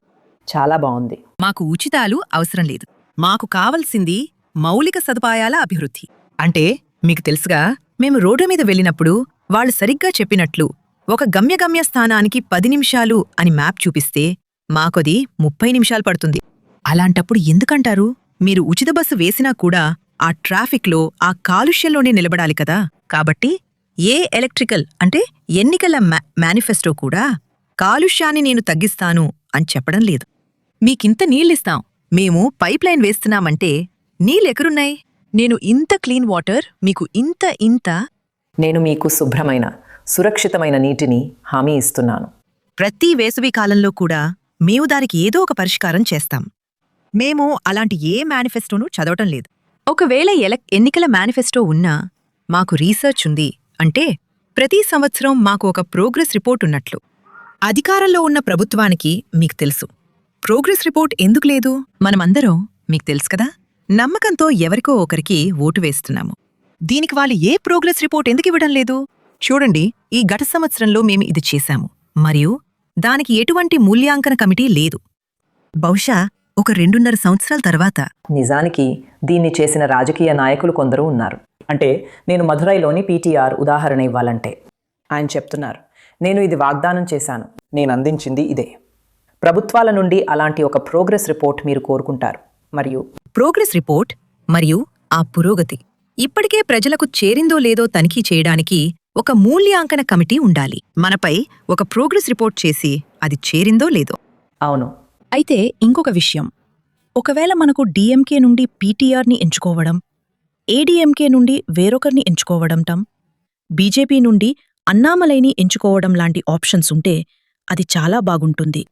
చాలా బాగుంది. మాకు ఉచితాలు అవసరం లేదు. మాకు కావలసింది మౌలిక సదుపాయాల అభివృద్ధి. అంటే మీకు తెలుసుగా, మేము రోడ్డు మీద వెళ్ళినప్పుడు వాళ్ళు సరిగ్గా చెప్పినట్లు ఒక గమ్య స్థానానికి 10 నిమిషాలు అని మ్యాప్ చూపిస్తే మాకది 30 నిమిషాలు పడుతుంది. అలాంటప్పుడు ఎందుకంటారు? మీరు ఉచిత బస్సు వేసినా కూడా ఆ ట్రాఫిక్లో, ఆ కాలుష్యంలోనే నిలబడాలి కదా. కాబట్టి ఏ ఎలక్ట్రికల్ అంటే ఎన్నికల మేనిఫెస్టో కూడా కాలుష్యాన్ని నేను తగ్గిస్తాను అని చెప్పడం లేదు. మీకింత నీళ్ళిస్తాం, మేము పైప్ లైన్ వేస్తున్నామంటే నీళ్ళెక్కరున్నాయి? నేను ఇంత క్లీన్ వాటర్ మీకు ఇంత నేను మీకు శుభ్రమైన, సురక్షితమైన నీటిని హామీ ఇస్తున్నాను. ప్రతి వేసవి కాలంలో కూడా మేము దానికి ఏదో ఒక పరిష్కారం చేస్తాం. మేము అలాంటి ఏ మేనిఫెస్టోను చదవటం లేదు. ఒకవేళ ఎన్నికల మేనిఫెస్టో ఉన్నా మాకు రీసెర్చ్ ఉంది అంటే ప్రతి సంవత్సరం మాకు ఒక ప్రోగ్రెస్ రిపోర్ట్ ఉన్నట్లు. అధికారంలో ఉన్న ప్రభుత్వానికి మీకు తెలుసు ప్రోగ్రెస్ రిపోర్ట్ ఎందుకు లేదు? మనమందరం మీకు తెలుసు కదా, నమ్మకంతో ఎవరికో ఒకరికి ఓటు వేస్తున్నాము. దీనికి వాళ్ళు ఏ ప్రోగ్రెస్ రిపోర్ట్ ఎందుకు ఇవ్వడం లేదు? చూడండి, ఈ గత సంవత్సరంలో మేము ఇది చేశాము మరియు దానికి ఎటువంటి మూల్యాంకన కమిటీ లేదు. బహుశా ఒక 2.5 సంవత్సరాల తర్వాత. నిజానికి దీన్ని చేసిన రాజకీయ నాయకులు కొందరు ఉన్నారు. అంటే నేను మధురైలోని PTR ఉదాహరణ ఇవ్వాలంటే ఆయన చెప్తున్నారు, నేను ఇది వాగ్దానం చేశాను, నేను అందించింది ఇదే. ప్రభుత్వాల నుండి అలాంటి ఒక ప్రోగ్రెస్ రిపోర్ట్ మీరు కోరుకుంటారు. మరియు ప్రోగ్రెస్ రిపోర్ట్ మరియు ఆ పురోగతి ఇప్పటికే ప్రజలకు చేరిందో లేదో తనిఖీ చేయడానికి ఒక మూల్యాంకన కమిటీ ఉండాలి. మనపై ఒక ప్రోగ్రెస్ రిపోర్ట్ చేసి అది చేరిందో లేదో. అవును. అయితే ఇంకొక విషయం, ఒకవేళ మనకు డిఎంకే నుండి పీటీఆర్ని ఎంచుకోవడం, ఏడీఎంకే నుండి వేరొకరిని ఎంచుకోవడంటం, బీజేపీ నుండి అన్నామలైని ఎంచుకోవడం లాంటి ఆప్షన్స్ ఉంటే అది చాలా బాగుంటుంది.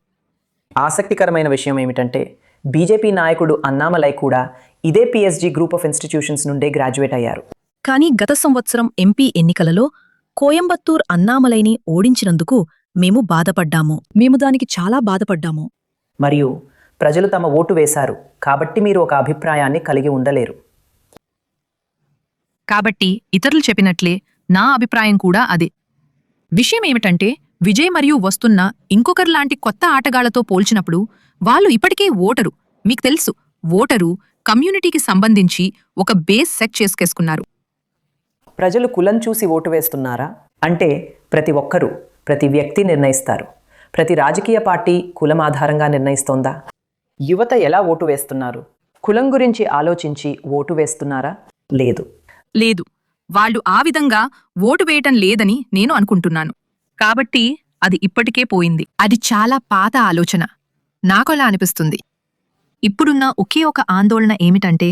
ఆసక్తికరమైన విషయం ఏమిటంటే బీజేపీ నాయకుడు అన్నామలై కూడా ఇదే PSG గ్రూప్ ఆఫ్ ఇన్స్టిట్యూషన్స్ నుండే గ్రాడ్యుయేట్ అయ్యారు. కానీ గత సంవత్సరం ఎంపీ ఎన్నికలలో కోయంబత్తూర్ అన్నామలైని ఓడించినందుకు మేము దానికి చాలా బాధపడ్డాము. మరియు ప్రజలు తమ ఓటు వేశారు కాబట్టి మీరు ఒక అభిప్రాయాన్ని కలిగి ఉండలేరు. కాబట్టి ఇతరులు చెప్పినట్లే నా అభిప్రాయం కూడా అదే. విషయం ఏమిటంటే, విజయ్ మరియు వస్తున్న ఇంకొకరిలాంటి కొత్త ఆటగాళ్లతో పోల్చినప్పుడు వాళ్ళు ఇప్పటికే ఓటరు. మీకు తెలుసు, ఓటరు కమ్యూనిటీకి సంబంధించి ఒక బేస్ సెట్ చేసుకేసుకున్నారు. ప్రజలు కులం చూసి ఓటు వేస్తున్నారా? అంటే ప్రతి ఒక్కరూ, ప్రతి వ్యక్తి నిర్ణయిస్తారు. ప్రతి రాజకీయ పార్టీ కులం ఆధారంగా నిర్ణయిస్తోందా? యువత ఎలా ఓటు వేస్తున్నారు? కులం గురించి ఆలోచించి ఓటు వేస్తున్నారా? లేదు, వాళ్ళు ఆ విధంగా ఓటు వేయటం లేదని నేను అనుకుంటున్నాను. కాబట్టి అది ఇప్పటికే పోయింది. అది చాలా పాత ఆలోచన. నాకలా అనిపిస్తుంది. ఇప్పుడున్న ఒకే ఒక ఆందోళన ఏమిటంటే,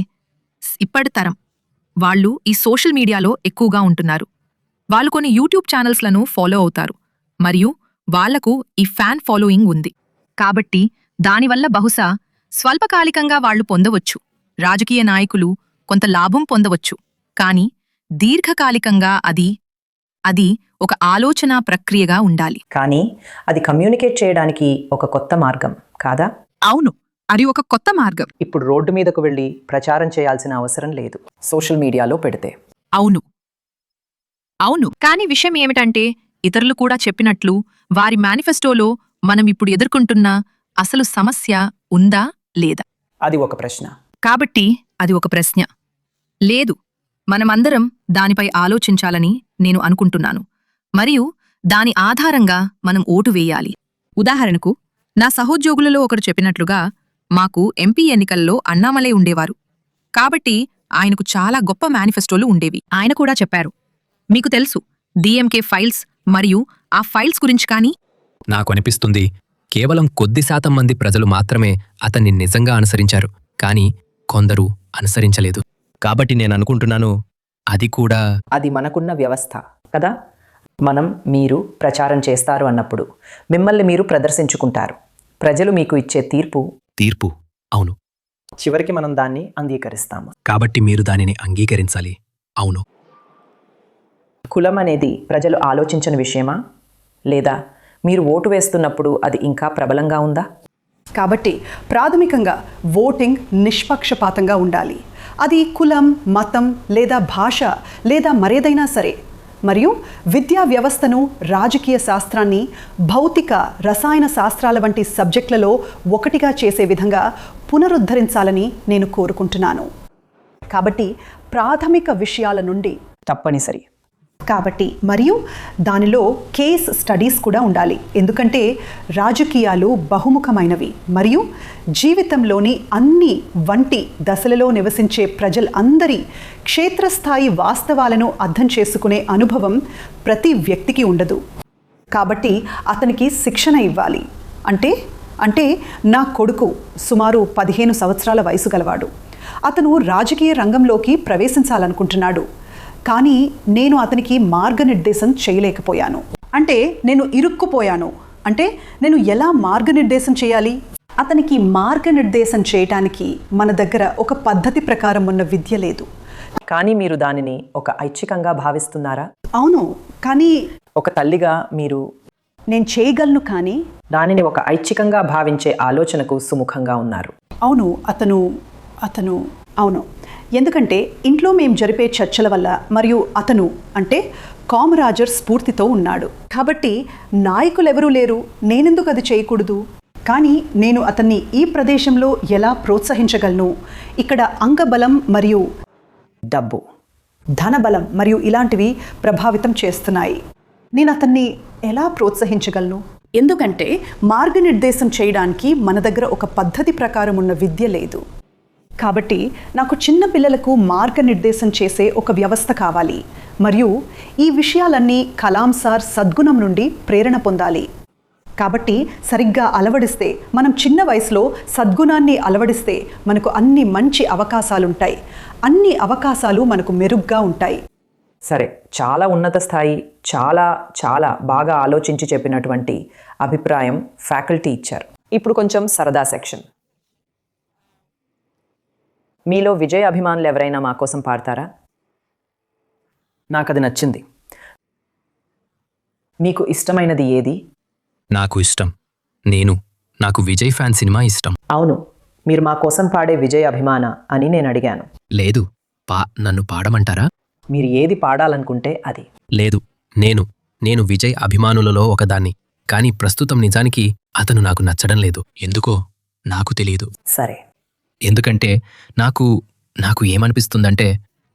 ఇప్పటి తరం వాళ్ళు ఈ సోషల్ మీడియాలో ఎక్కువగా ఉంటున్నారు. వాళ్ళు కొన్ని యూట్యూబ్ ఛానల్స్లను ఫాలో అవుతారు మరియు వాళ్లకు ఈ ఫ్యాన్ ఫాలోయింగ్ ఉంది. కాబట్టి దానివల్ల బహుశా స్వల్పకాలికంగా వాళ్లు పొందవచ్చు, రాజకీయ నాయకులు కొంత లాభం పొందవచ్చు. కానీ దీర్ఘకాలికంగా అది అది ఒక ఆలోచనా ప్రక్రియగా ఉండాలి. కానీ అది కమ్యూనికేట్ చేయడానికి ఒక కొత్త మార్గం కాదా? అవును, అది ఒక కొత్త మార్గం. ఇప్పుడు రోడ్డు మీదకు వెళ్ళి ప్రచారం చేయాల్సిన అవసరం లేదు, సోషల్ మీడియాలో పెడితే. అవును అవును కాని విషయం ఏమిటంటే, ఇతరులు కూడా చెప్పినట్లు వారి మేనిఫెస్టోలో మనం ఇప్పుడు ఎదుర్కొంటున్న అసలు సమస్య ఉందా లేదా? అది ఒక ప్రశ్న. కాబట్టి అది ఒక ప్రశ్న. లేదు, మనమందరం దానిపై ఆలోచించాలని నేను అనుకుంటున్నాను, మరియు దాని ఆధారంగా మనం ఓటు వేయాలి. ఉదాహరణకు, నా సహోద్యోగులలో ఒకరు చెప్పినట్లుగా, మాకు ఎంపీ ఎన్నికల్లో అన్నామలై ఉండేవారు, కాబట్టి ఆయనకు చాలా గొప్ప మేనిఫెస్టోలు ఉండేవి. ఆయన కూడా చెప్పారు, మీకు తెలుసు డిఎంకే ఫైల్స్ మరియు ఆ ఫైల్స్ గురించి. కానీ నాకు అనిపిస్తుంది కేవలం కొద్ది శాతం మంది ప్రజలు మాత్రమే అతన్ని నిజంగా అనుసరించారు, కానీ కొందరు అనుసరించలేదు. కాబట్టి నేను అనుకుంటున్నాను అది కూడా అది మనకున్న వ్యవస్థ కదా. మీరు ప్రచారం చేస్తారు అన్నప్పుడు మిమ్మల్ని మీరు ప్రదర్శించుకుంటారు. ప్రజలు మీకు ఇచ్చే తీర్పు. అవును. చివరికి మనం దాన్ని అంగీకరిస్తాము. కాబట్టి మీరు దానిని అంగీకరించాలి. అవును. కులం అనేది ప్రజలు ఆలోచించని విషయమా, లేదా మీరు ఓటు వేస్తున్నప్పుడు అది ఇంకా ప్రబలంగా ఉందా? కాబట్టి ప్రాథమికంగా ఓటింగ్ నిష్పక్షపాతంగా ఉండాలి. అది కులం, మతం లేదా భాష లేదా మరేదైనా సరే. మరియు విద్యా వ్యవస్థను, రాజకీయ శాస్త్రాన్ని, భౌతిక, రసాయన శాస్త్రాల వంటి సబ్జెక్టులలో ఒకటిగా చేసే విధంగా పునరుద్ధరించాలని నేను కోరుకుంటున్నాను. కాబట్టి ప్రాథమిక విషయాల నుండి తప్పనిసరి. కాబట్టి మరియు దానిలో కేస్ స్టడీస్ కూడా ఉండాలి. ఎందుకంటే రాజకీయాలు బహుముఖమైనవి మరియు జీవితంలోని అన్ని వంటి దశలలో నివసించే ప్రజలందరి క్షేత్రస్థాయి వాస్తవాలను అర్థం చేసుకునే అనుభవం ప్రతి వ్యక్తికి ఉండదు. కాబట్టి అతనికి శిక్షణ ఇవ్వాలి. అంటే నా కొడుకు సుమారు 15 సంవత్సరాల వయసు గలవాడు. అతను రాజకీయ రంగంలోకి ప్రవేశించాలనుకుంటున్నాడు, కానీ నేను అతనికి మార్గనిర్దేశం చేయలేకపోయాను. అంటే నేను ఇరుక్కుపోయాను. అంటే నేను ఎలా మార్గనిర్దేశం చేయాలి? అతనికి మార్గనిర్దేశం చేయటానికి మన దగ్గర ఒక పద్ధతి ప్రకారం ఉన్న విద్య లేదు. కానీ మీరు దానిని ఒక ఐచ్ఛికంగా భావిస్తున్నారా? అవును, కానీ ఒక తల్లిగా నేను చేయగలను, కానీ దానిని ఒక ఐచ్ఛికంగా భావించే ఆలోచనకు సుముఖంగా ఉన్నారు. అవును, అతను అవును. ఎందుకంటే ఇంట్లో మేము జరిపే చర్చల వల్ల మరియు అతను కామరాజర్ స్ఫూర్తితో ఉన్నాడు. కాబట్టి నాయకులెవరూ లేరు, నేనెందుకు అది చేయకూడదు? కానీ నేను అతన్ని ఈ ప్రదేశంలో ఎలా ప్రోత్సహించగలను? ఇక్కడ అంగబలం మరియు డబ్బు, ధనబలం మరియు ఇలాంటివి ప్రభావితం చేస్తున్నాయి. నేను అతన్ని ఎలా ప్రోత్సహించగలను? ఎందుకంటే మార్గనిర్దేశం చేయడానికి మన దగ్గర ఒక పద్ధతి ప్రకారం ఉన్న విద్య లేదు. కాబట్టి నాకు చిన్న పిల్లలకు మార్గనిర్దేశం చేసే ఒక వ్యవస్థ కావాలి, మరియు ఈ విషయాలన్నీ కలాం సార్ సద్గుణం నుండి ప్రేరణ పొందాలి. కాబట్టి సరిగ్గా అలవడిస్తే, మనం చిన్న వయసులో సద్గుణాన్ని అలవడిస్తే మనకు అన్ని మంచి అవకాశాలుంటాయి. అన్ని అవకాశాలు మనకు మెరుగ్గా ఉంటాయి. సరే, చాలా ఉన్నత స్థాయి, చాలా చాలా బాగా ఆలోచించి చెప్పినటువంటి అభిప్రాయం ఫ్యాకల్టీ ఇచ్చారు. ఇప్పుడు కొంచెం సరదా సెక్షన్. మీలో విజయ్ అభిమానులు ఎవరైనా మా కోసం పాడతారా? నాకు అది నచ్చింది. మీకు ఇష్టమైనది ఏది? నాకు ఇష్టం. నాకు విజయ్ ఫ్యాన్ సినిమా ఇష్టం. అవును, మీరు మా కోసం పాడే విజయ్ అభిమాన అని నేను అడిగాను. లేదు, నన్ను పాడమంటారా? మీరు ఏది పాడాలనుకుంటే అది. లేదు, నేను విజయ్ అభిమానులలో ఒకదాన్ని, కానీ ప్రస్తుతం నిజానికి అతను నాకు నచ్చడం లేదు. ఎందుకో నాకు తెలియదు. సరే. ఎందుకంటే నాకు ఏమనిపిస్తుందంటే,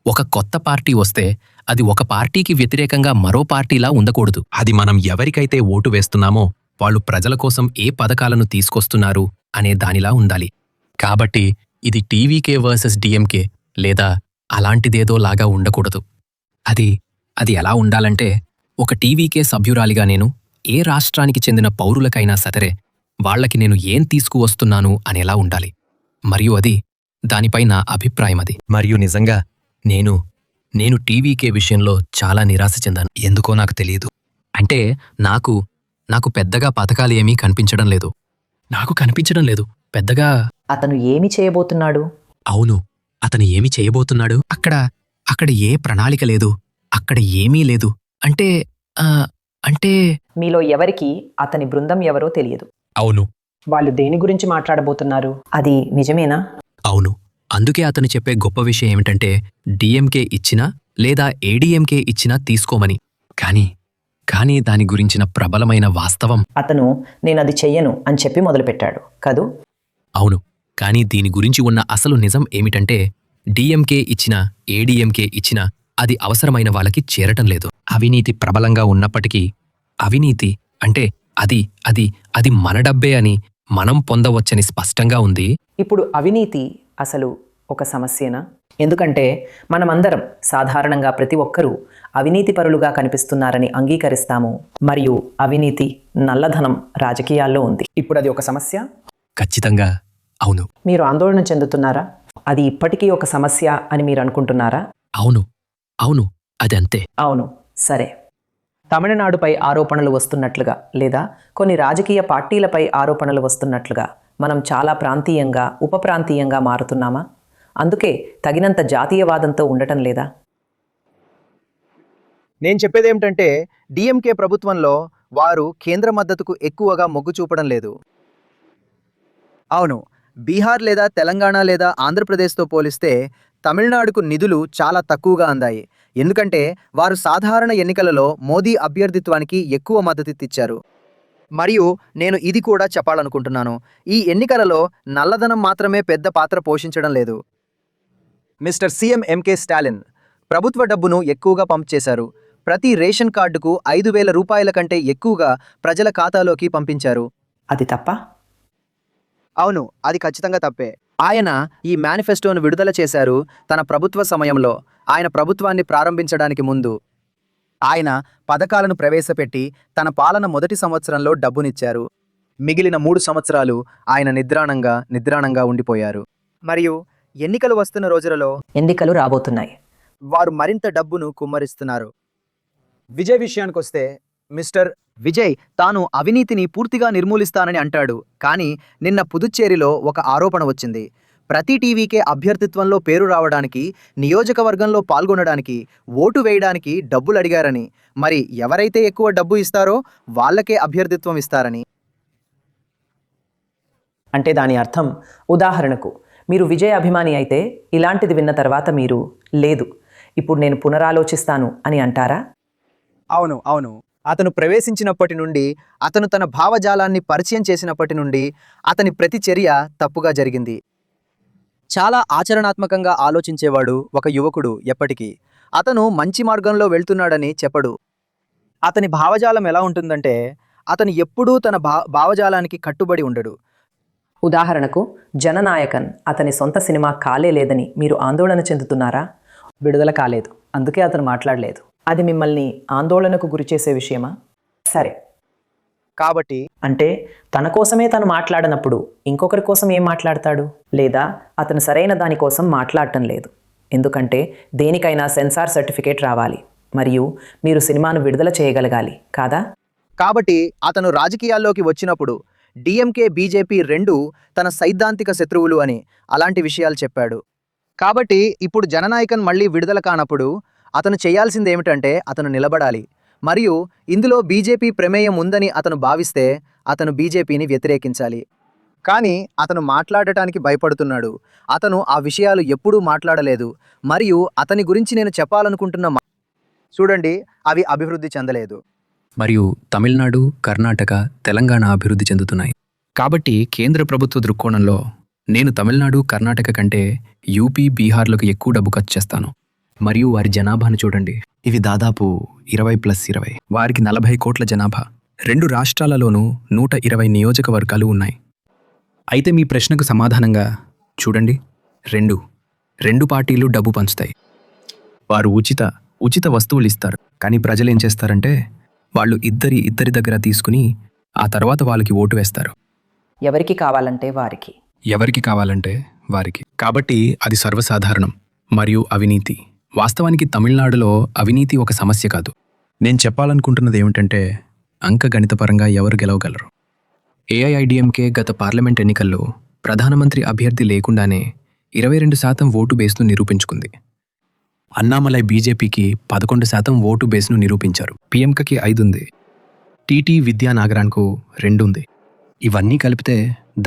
ఒక కొత్త పార్టీ వస్తే అది ఒక పార్టీకి వ్యతిరేకంగా మరో పార్టీలా ఉండకూడదు. అది మనం ఎవరికైతే ఓటు వేస్తున్నామో వాళ్ళు ప్రజల కోసం ఏ పథకాలను తీసుకొస్తున్నారు అనే దానిలా ఉండాలి. కాబట్టి ఇది టీవీకే వర్సెస్ డిఎంకే లేదా అలాంటిదేదో లాగా ఉండకూడదు. అది ఎలా ఉండాలంటే, ఒక టీవీకే సభ్యురాలిగా నేను ఏ రాష్ట్రానికి చెందిన పౌరులకైనా సరే వాళ్లకి నేను ఏం తీసుకువస్తున్నాను అనేలా ఉండాలి. మరియు దానిపై నా అభిప్రాయం అది. మరియు నిజంగా నేను టీవీకే విషయంలో చాలా నిరాశ చెందాను. ఎందుకో నాకు తెలియదు. అంటే నాకు పెద్దగా పథకాలు ఏమీ కనిపించడం లేదు. పెద్దగా. అతను ఏమి చేయబోతున్నాడు? అవును, అతను ఏమి చేయబోతున్నాడు? అక్కడ ఏ ప్రణాళిక లేదు, అక్కడ ఏమీ లేదు. అంటే అంటే మీలో ఎవరికి అతని బృందం ఎవరో తెలియదు. అవును వాళ్ళు దేని గురించి మాట్లాడబోతున్నారు? అది నిజమేనా? అవును అందుకే అతను చెప్పే గొప్ప విషయం ఏమిటంటే డిఎంకే ఇచ్చినా లేదా ఏడీఎంకే ఇచ్చినా తీసుకోమని. కానీ దాని గురించిన ప్రబలమైన వాస్తవం అతను నేనది చెయ్యను అని చెప్పి మొదలుపెట్టాడు కదూ? అవును కానీ దీని గురించి ఉన్న అసలు నిజం ఏమిటంటే డిఎంకే ఇచ్చినా ఏడీఎంకే ఇచ్చినా అది అవసరమైన వాళ్ళకి చేరటం లేదు. అవినీతి ప్రబలంగా ఉన్నప్పటికీ అవినీతి అంటే అది మన డబ్బే అని మనం పొందవచ్చని స్పష్టంగా ఉంది. ఇప్పుడు అవినీతి అసలు ఒక సమస్యేనా? ఎందుకంటే మనమందరం సాధారణంగా ప్రతి ఒక్కరూ అవినీతిపరులుగా కనిపిస్తున్నారని అంగీకరిస్తాము, మరియు అవినీతి, నల్లధనం రాజకీయాల్లో ఉంది. ఇప్పుడు అది ఒక సమస్య? ఖచ్చితంగా అవును. మీరు ఆందోళన చెందుతున్నారా? అది ఇప్పటికీ ఒక సమస్య అని మీరు అనుకుంటున్నారా? అవును అది అంతే. అవును, సరే. తమిళనాడుపై ఆరోపణలు వస్తున్నట్లుగా లేదా కొన్ని రాజకీయ పార్టీలపై ఆరోపణలు వస్తున్నట్లుగా మనం చాలా ప్రాంతీయంగా, ఉపప్రాంతీయంగా మారుతున్నామా? అందుకే తగినంత జాతీయవాదంతో ఉండటం లేదా? నేను చెప్పేదేమిటంటే డిఎంకే ప్రభుత్వంలో వారు కేంద్ర మద్దతుకు ఎక్కువగా మొగ్గు చూపడం లేదు. అవును, బీహార్ లేదా తెలంగాణ లేదా ఆంధ్రప్రదేశ్తో పోలిస్తే తమిళనాడుకు నిధులు చాలా తక్కువగా అందాయి. ఎందుకంటే వారు సాధారణ ఎన్నికలలో మోదీ అభ్యర్థిత్వానికి ఎక్కువ మద్దతిచ్చారు. మరియు నేను ఇది కూడా చెప్పాలనుకుంటున్నాను, ఈ ఎన్నికలలో నల్లధనం మాత్రమే పెద్ద పాత్ర పోషించడం లేదు. మిస్టర్ సీఎం ఎంకే స్టాలిన్ ప్రభుత్వ డబ్బును ఎక్కువగా పంప్ చేశారు. ప్రతి రేషన్ కార్డుకు 5,000 రూపాయల కంటే ఎక్కువగా ప్రజల ఖాతాలోకి పంపించారు. అది తప్ప? అవును, అది ఖచ్చితంగా తప్పే. ఆయన ఈ మేనిఫెస్టోను విడుదల చేశారు తన ప్రభుత్వ సమయంలో. ఆయన ప్రభుత్వాన్ని ప్రారంభించడానికి ముందు ఆయన పథకాలను ప్రవేశపెట్టి తన పాలన మొదటి సంవత్సరంలో డబ్బునిచ్చారు. మిగిలిన 3 సంవత్సరాలు ఆయన నిద్రాణంగా ఉండిపోయారు. మరియు ఎన్నికలు వస్తున్న రోజులలో ఎన్నికలు రాబోతున్నాయి. వారు మరింత డబ్బును కుమ్మరిస్తున్నారు. విజయ్ విషయానికొస్తే మిస్టర్ విజయ్ తాను అవినీతిని పూర్తిగా నిర్మూలిస్తానని అంటాడు. కానీ నిన్న పుదుచ్చేరిలో ఒక ఆరోపణ వచ్చింది. ప్రతి టీవీకే అభ్యర్థిత్వంలో పేరు రావడానికి, నియోజకవర్గంలో పాల్గొనడానికి, ఓటు వేయడానికి డబ్బులు అడిగారని, మరి ఎవరైతే ఎక్కువ డబ్బు ఇస్తారో వాళ్ళకే అభ్యర్థిత్వం ఇస్తారని. అంటే దాని అర్థం, ఉదాహరణకు మీరు విజయ్ అభిమాని అయితే ఇలాంటిది విన్న తర్వాత మీరు లేదు, ఇప్పుడు నేను పునరాలోచిస్తాను అని అంటారా? అవును, అతను ప్రవేశించినప్పటి నుండి, అతను తన భావజాలాన్ని పరిచయం చేసినప్పటి నుండి అతని ప్రతి చర్య తప్పుగా జరిగింది. చాలా ఆచరణాత్మకంగా ఆలోచించేవాడు ఒక యువకుడు. ఎప్పటికీ అతను మంచి మార్గంలో వెళ్తున్నాడని చెప్పడు. అతని భావజాలం ఎలా ఉంటుందంటే అతను ఎప్పుడూ తన భావజాలానికి కట్టుబడి ఉండడు. ఉదాహరణకు జననాయకన్ అతని సొంత సినిమా కాలేదని మీరు ఆందోళన చెందుతున్నారా? విడుదల కాలేదు, అందుకే అతను మాట్లాడలేదు. అది మిమ్మల్ని ఆందోళనకు గురిచేసే విషయమా? సరే, కాబట్టి అంటే తన కోసమే తను మాట్లాడనప్పుడు ఇంకొకరి కోసం ఏం మాట్లాడతాడు? లేదా అతను సరైన దానికోసం మాట్లాడటం లేదు, ఎందుకంటే దేనికైనా సెన్సార్ సర్టిఫికేట్ రావాలి మరియు మీరు సినిమాను విడుదల చేయగలగాలి కాదా? కాబట్టి అతను రాజకీయాల్లోకి వచ్చినప్పుడు డిఎంకే, బీజేపీ రెండూ తన సైద్ధాంతిక శత్రువులు అని అలాంటి విషయాలు చెప్పాడు. కాబట్టి ఇప్పుడు జననాయకన్ మళ్ళీ విడుదల కానప్పుడు అతను చేయాల్సిందేమిటంటే అతను నిలబడాలి. మరియు ఇందులో బీజేపీ ప్రమేయం ఉందని అతను భావిస్తే అతను బీజేపీని వ్యతిరేకించాలి. కానీ అతను మాట్లాడటానికి భయపడుతున్నాడు. అతను ఆ విషయాలు ఎప్పుడూ మాట్లాడలేదు. మరియు అతని గురించి నేను చెప్పాలనుకుంటున్న చూడండి, అవి అభివృద్ధి చెందలేదు. మరియు తమిళనాడు, కర్ణాటక, తెలంగాణ అభివృద్ధి చెందుతున్నాయి. కాబట్టి కేంద్ర ప్రభుత్వ దృక్కోణంలో నేను తమిళనాడు, కర్ణాటక కంటే యూపీ, బీహార్లకు ఎక్కువ డబ్బు ఖర్చు చేస్తాను. మరియు వారి జనాభాను చూడండి, ఇవి దాదాపు 20+20. వారికి 40 కోట్ల జనాభా. 2 రాష్ట్రాలలోనూ 120 నియోజకవర్గాలు ఉన్నాయి. అయితే మీ ప్రశ్నకు సమాధానంగా చూడండి, రెండు పార్టీలు డబ్బు పంచుతాయి. వారు ఉచిత వస్తువులు ఇస్తారు. కానీ ప్రజలేం చేస్తారంటే వాళ్ళు ఇద్దరి దగ్గర తీసుకుని ఆ తర్వాత వాళ్ళకి ఓటు వేస్తారు. ఎవరికి కావాలంటే వారికి. కాబట్టి అది సర్వసాధారణం. మరియు అవినీతి, వాస్తవానికి తమిళనాడులో అవినీతి ఒక సమస్య కాదు. నేను చెప్పాలనుకుంటున్నది ఏమిటంటే అంకగణితపరంగా ఎవరు గెలవగలరు. ఏఐఐడిఎంకే గత పార్లమెంట్ ఎన్నికల్లో ప్రధానమంత్రి అభ్యర్థి లేకుండానే 22% ఓటు బేస్ను నిరూపించుకుంది. అన్నామలై బీజేపీకి 11% ఓటు బేస్ను నిరూపించారు. పిఎంకకి 5 ఉంది. టీటీ విద్యానాగరాన్కు 2 ఉంది. ఇవన్నీ కలిపితే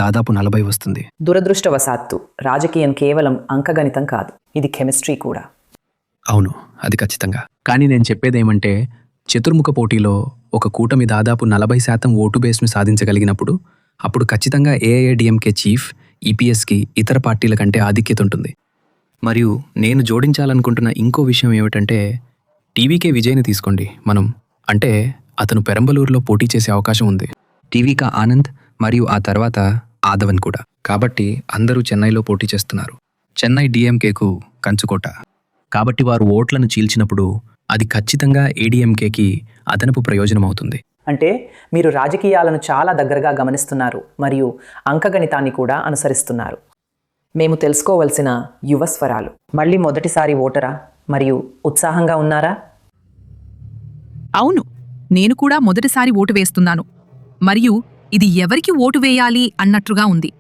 దాదాపు 40 వస్తుంది. దురదృష్టవశాత్తు రాజకీయం కేవలం అంకగణితం కాదు, ఇది కెమిస్ట్రీ కూడా. అవును, అది ఖచ్చితంగా. కానీ నేను చెప్పేదేమంటే చతుర్ముఖ పోటీలో ఒక కూటమి దాదాపు 40% ఓటు బేస్ను సాధించగలిగినప్పుడు అప్పుడు ఖచ్చితంగా ఏఐఏడీఎంకే చీఫ్ ఈపీఎస్కి ఇతర పార్టీల కంటే ఆధిక్యత ఉంటుంది. మరియు నేను జోడించాలనుకుంటున్న ఇంకో విషయం ఏమిటంటే టీవీకే విజయ్ని తీసుకోండి. అంటే అతను పెరంబలూరులో పోటీ చేసే అవకాశం ఉంది. టీవీకా ఆనంద్ మరియు ఆ తర్వాత ఆదవన్ కూడా. కాబట్టి అందరూ చెన్నైలో పోటీ చేస్తున్నారు. చెన్నై డిఎంకేకు కంచుకోట. కాబట్టి వారు ఓట్లను చీల్చినప్పుడు అది ఖచ్చితంగా ఏడీఎంకేకి అదనపు ప్రయోజనం అవుతుంది. అంటే మీరు రాజకీయాలను చాలా దగ్గరగా గమనిస్తున్నారు మరియు అంకగణితాన్ని కూడా అనుసరిస్తున్నారు. మేము తెలుసుకోవలసిన యువ స్వరాలు. మళ్ళీ మొదటిసారి ఓటరా మరియు ఉత్సాహంగా ఉన్నారా? అవును, నేను కూడా మొదటిసారి ఓటు వేస్తున్నాను. మరియు ఇది ఎవరికి ఓటు వేయాలి అన్నట్లుగా ఉంది.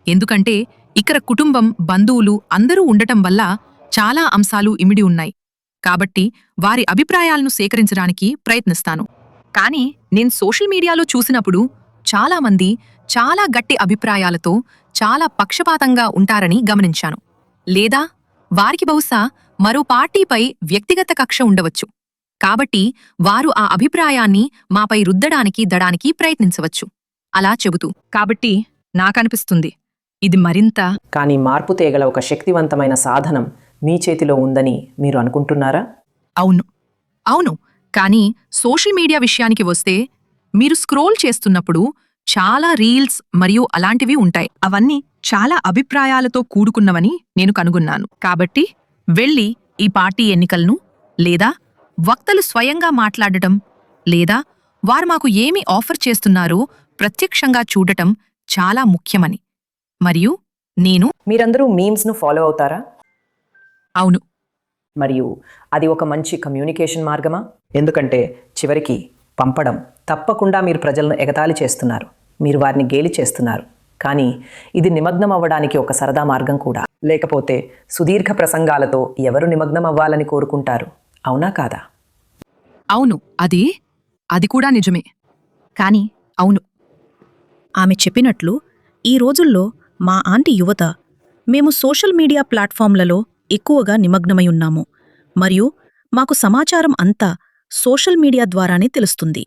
ఎందుకంటే ఇక్కడ కుటుంబం, బంధువులు అందరూ ఉండటం వల్ల చాలా అంశాలు ఇమిడి ఉన్నాయి. కాబట్టి వారి అభిప్రాయాలను సేకరించడానికి ప్రయత్నిస్తాను. కానీ నేను సోషల్ మీడియాలో చూసినప్పుడు చాలామంది చాలా గట్టి అభిప్రాయాలతో చాలా పక్షపాతంగా ఉంటారని గమనించాను. లేదా వారికి బహుశా మరో పార్టీపై వ్యక్తిగత కక్ష ఉండవచ్చు. కాబట్టి వారు ఆ అభిప్రాయాన్ని మాపై రుద్దడానికి దడానికి ప్రయత్నించవచ్చు అలా చెబుతూ. కాబట్టి నాకనిపిస్తుంది ఇది మరింత. కానీ మార్పు తేగల ఒక శక్తివంతమైన సాధనం మీ చేతిలో ఉందని మీరు అనుకుంటున్నారా? అవును, కానీ సోషల్ మీడియా విషయానికి వస్తే మీరు స్క్రోల్ చేస్తున్నప్పుడు చాలా రీల్స్ మరియు అలాంటివి ఉంటాయి. అవన్నీ చాలా అభిప్రాయాలతో కూడుకున్నవని నేను కనుగొన్నాను. కాబట్టి వెళ్ళి ఈ పార్టీ ఎన్నికలను లేదా వక్తలు స్వయంగా మాట్లాడటం లేదా వారు మాకు ఏమి ఆఫర్ చేస్తున్నారో ప్రత్యక్షంగా చూడటం చాలా ముఖ్యమని. మరియు మీరందరూ మీమ్స్ను ఫాలో అవుతారా? అవును. మరియు అది ఒక మంచి కమ్యూనికేషన్ మార్గమా? ఎందుకంటే చివరికి పంపడం తప్పకుండా మీరు ప్రజలను ఎగతాళి చేస్తున్నారు, మీరు వారిని గేలి చేస్తున్నారు. కానీ ఇది నిమగ్నం అవ్వడానికి ఒక సరదా మార్గం కూడా. లేకపోతే సుదీర్ఘ ప్రసంగాలతో ఎవరు నిమగ్నం అవ్వాలని కోరుకుంటారు? అవునా కాదా? అవును, అది కూడా నిజమే. కానీ అవును, ఆమె చెప్పినట్లు ఈ రోజుల్లో మా ఆంటీ యువత మేము సోషల్ మీడియా ప్లాట్ఫామ్లలో ఎక్కువగా నిమగ్నమై ఉన్నాము మరియు మాకు సమాచారం అంతా సోషల్ మీడియా ద్వారానే తెలుస్తుంది.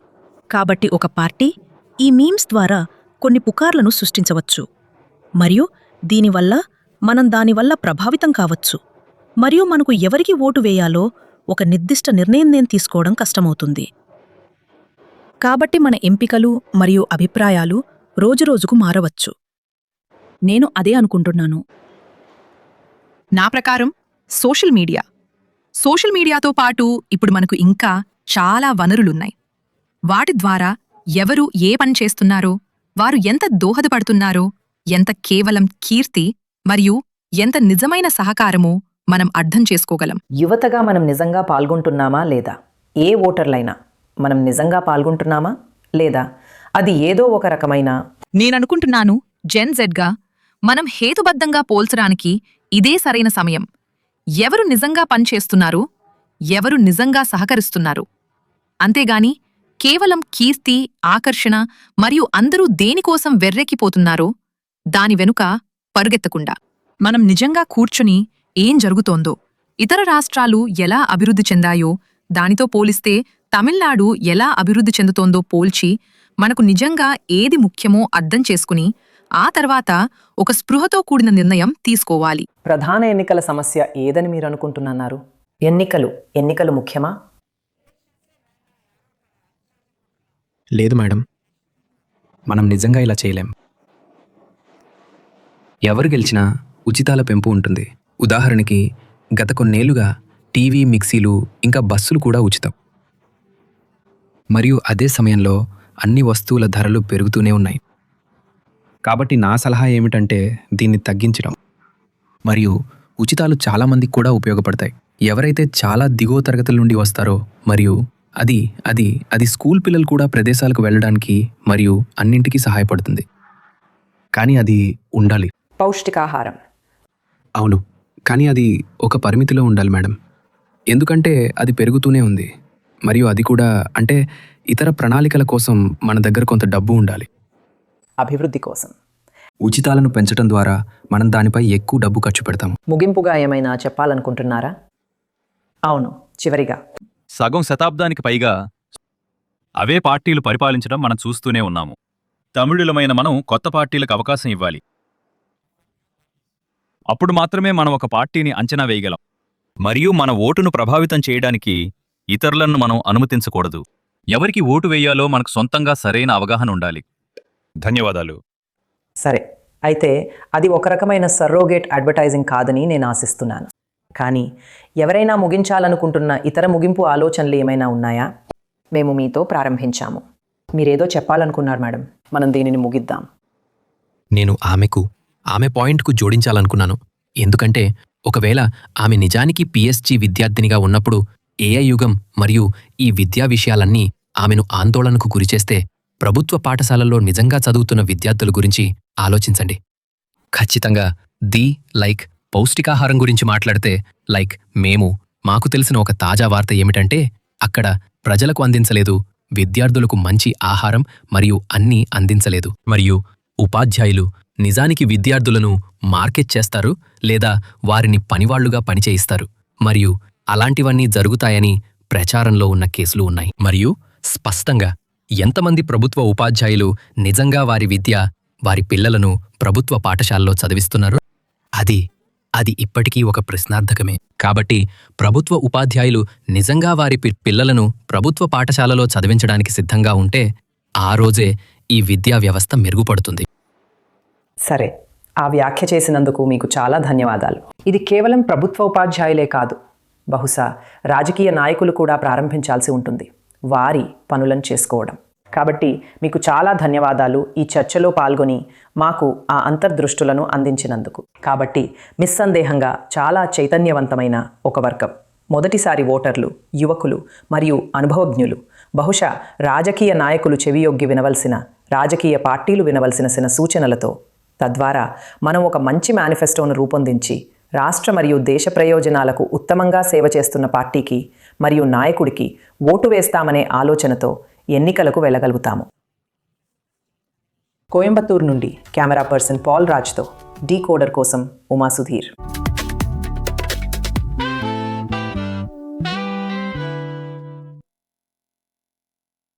కాబట్టి ఒక పార్టీ ఈ మీమ్స్ ద్వారా కొన్ని పుకార్లను సృష్టించవచ్చు మరియు దీనివల్ల మనం దానివల్ల ప్రభావితం కావచ్చు మరియు మనకు ఎవరికి ఓటు వేయాలో ఒక నిర్దిష్ట నిర్ణయం తీసుకోవడం కష్టమవుతుంది. కాబట్టి మన ఎంపికలు మరియు అభిప్రాయాలు రోజురోజుకు మారవచ్చు. నేను అదే అనుకుంటున్నాను. నా ప్రకారం సోషల్ మీడియాతో పాటు ఇప్పుడు మనకు ఇంకా చాలా వనరులున్నాయి. వాటి ద్వారా ఎవరు ఏ పని చేస్తున్నారో, వారు ఎంత దోహదపడుతున్నారో, ఎంత కేవలం కీర్తి మరియు ఎంత నిజమైన సహకారమో మనం అర్థం చేసుకోగలం. యువతగా మనం నిజంగా పాల్గొంటున్నామా లేదా? ఏ ఓటర్లైనా మనం నిజంగా పాల్గొంటున్నామా లేదా అది ఏదో ఒక రకమైన నేననుకుంటున్నాను జెన్ జెడ్గా మనం హేతుబద్ధంగా పోల్చడానికి ఇదే సరైన సమయం. ఎవరు నిజంగా పనిచేస్తున్నారు, ఎవరు నిజంగా సహకరిస్తున్నారు. అంతేగాని కేవలం కీర్తి, ఆకర్షణ మరియు అందరూ దేనికోసం వెర్రెక్కిపోతున్నారో దాని వెనుక పరుగెత్తకుండా మనం నిజంగా కూర్చుని ఏం జరుగుతోందో, ఇతర రాష్ట్రాలు ఎలా అభివృద్ధి చెందాయో దానితో పోలిస్తే తమిళనాడు ఎలా అభివృద్ధి చెందుతోందో పోల్చి మనకు నిజంగా ఏది ముఖ్యమో అర్థం చేసుకుని ఆ తర్వాత ఒక స్పృహతో కూడిన నిర్ణయం తీసుకోవాలి. ప్రధాన ఎన్నికల సమస్య ఏదని మీరు అనుకుంటున్నారు? ఎన్నికలు ముఖ్యమా? లేదు మేడం, మనం నిజంగా ఇలా చేయలేం. ఎవరు గెలిచినా ఉచితాల పెంపు ఉంటుంది. ఉదాహరణకి గత కొన్నేళ్లుగా టీవీ, మిక్సీలు ఇంకా బస్సులు కూడా ఉచితం. మరియు అదే సమయంలో అన్ని వస్తువుల ధరలు పెరుగుతూనే ఉన్నాయి. కాబట్టి నా సలహా ఏమిటంటే దీన్ని తగ్గించడం. మరియు ఉచితాలు చాలామందికి కూడా ఉపయోగపడతాయి. ఎవరైతే చాలా దిగువ తరగతుల నుండి వస్తారో మరియు అది స్కూల్ పిల్లలు కూడా ప్రదేశాలకు వెళ్ళడానికి మరియు అన్నింటికీ సహాయపడుతుంది. కానీ అది ఉండాలి. పౌష్టికాహారం. అవును, కానీ అది ఒక పరిమితిలో ఉండాలి మేడం. ఎందుకంటే అది పెరుగుతూనే ఉంది. మరియు అది కూడా అంటే ఇతర ప్రణాళికల కోసం మన దగ్గర కొంత డబ్బు ఉండాలి. అభివృద్ధి కోసం. ఉచితాలను పెంచడం ద్వారా మనం దానిపై ఎక్కువ డబ్బు ఖర్చు పెడతాం. ముగింపుగా ఏమైనా చెప్పాలనుకుంటున్నారా? అవును, చివరిగా సగం శతాబ్దానికి పైగా అవే పార్టీలు పరిపాలించడం మనం చూస్తూనే ఉన్నాము. తమిళులమైన మనం కొత్త పార్టీలకు అవకాశం ఇవ్వాలి. అప్పుడు మాత్రమే మనం ఒక పార్టీని అంచనా వేయగలం. మరియు మన ఓటును ప్రభావితం చేయడానికి ఇతరులను మనం అనుమతించకూడదు. ఎవరికి ఓటు వేయాలో మనకు సొంతంగా సరైన అవగాహన ఉండాలి. ధన్యవాదాలు. సరే, అయితే అది ఒక రకమైన సర్రోగేట్ అడ్వర్టైజింగ్ కాదని నేను ఆశిస్తున్నాను. కానీ ఎవరైనా ముగించాలనుకుంటున్న ఇతర ముగింపు ఆలోచనలు ఏమైనా ఉన్నాయా? మేము మీతో ప్రారంభించాము. మీరేదో చెప్పాలనుకున్నారు మేడం. మనం దీనిని ముగిద్దాం. నేను ఆమె పాయింట్కు జోడించాలనుకున్నాను. ఎందుకంటే ఒకవేళ ఆమె నిజానికి పిఎస్జి విద్యార్థినిగా ఉన్నప్పుడు ఏఐ యుగం మరియు ఈ విద్యా విషయాలన్నీ ఆమెను ఆందోళనకు గురిచేస్తే ప్రభుత్వ పాఠశాలల్లో నిజంగా చదువుతున్న విద్యార్థుల గురించి ఆలోచించండి. ఖచ్చితంగా పౌష్టికాహారం గురించి మాట్లాడితే మాకు తెలిసిన ఒక తాజా వార్త ఏమిటంటే అక్కడ ప్రజలకు అందించలేదు, విద్యార్థులకు మంచి ఆహారం మరియు అన్నీ అందించలేదు. మరియు ఉపాధ్యాయులు నిజానికి విద్యార్థులను మార్కెట్ చేస్తారు లేదా వారిని పనివాళ్లుగా పనిచేయిస్తారు. మరియు అలాంటివన్నీ జరుగుతాయని ప్రచారంలో ఉన్న కేసులు ఉన్నాయి. మరియు స్పష్టంగా ఎంతమంది ప్రభుత్వ ఉపాధ్యాయులు నిజంగా వారి పిల్లలను ప్రభుత్వ పాఠశాలలో చదివిస్తున్నారు? అది ఇప్పటికీ ఒక ప్రశ్నార్థకమే. కాబట్టి ప్రభుత్వ ఉపాధ్యాయులు నిజంగా వారి పిల్లలను ప్రభుత్వ పాఠశాలలో చదివించడానికి సిద్ధంగా ఉంటే ఆ రోజే ఈ విద్యా వ్యవస్థ మెరుగుపడుతుంది. సరే, ఆ వ్యాఖ్య చేసినందుకు మీకు చాలా ధన్యవాదాలు. ఇది కేవలం ప్రభుత్వ ఉపాధ్యాయులే కాదు, బహుశా రాజకీయ నాయకులు కూడా ప్రారంభించాల్సి ఉంటుంది వారి పనులను చేసుకోవడం. కాబట్టి మీకు చాలా ధన్యవాదాలు ఈ చర్చలో పాల్గొని మాకు ఆ అంతర్దృష్టులను అందించినందుకు. కాబట్టి నిస్సందేహంగా చాలా చైతన్యవంతమైన ఒక వర్గం మొదటిసారి ఓటర్లు, యువకులు మరియు అనుభవజ్ఞులు. బహుశా రాజకీయ నాయకులు చెవియొగ్గి వినవలసిన, రాజకీయ పార్టీలు వినవలసిన సూచనలతో తద్వారా మనం ఒక మంచి మేనిఫెస్టోను రూపొందించి రాష్ట్ర మరియు దేశ ప్రయోజనాలకు ఉత్తమంగా సేవ చేస్తున్న పార్టీకి మరియు నాయకుడికి ఓటు వేస్తామనే ఆలోచనతో ఎన్నికలకు వెళ్ళగలుగుతాము. కోయంబత్తూరు నుండి కెమెరా పర్సన్ పాల్ రాజ్తో డీకోడర్ కోసం ఉమా సుధీర్.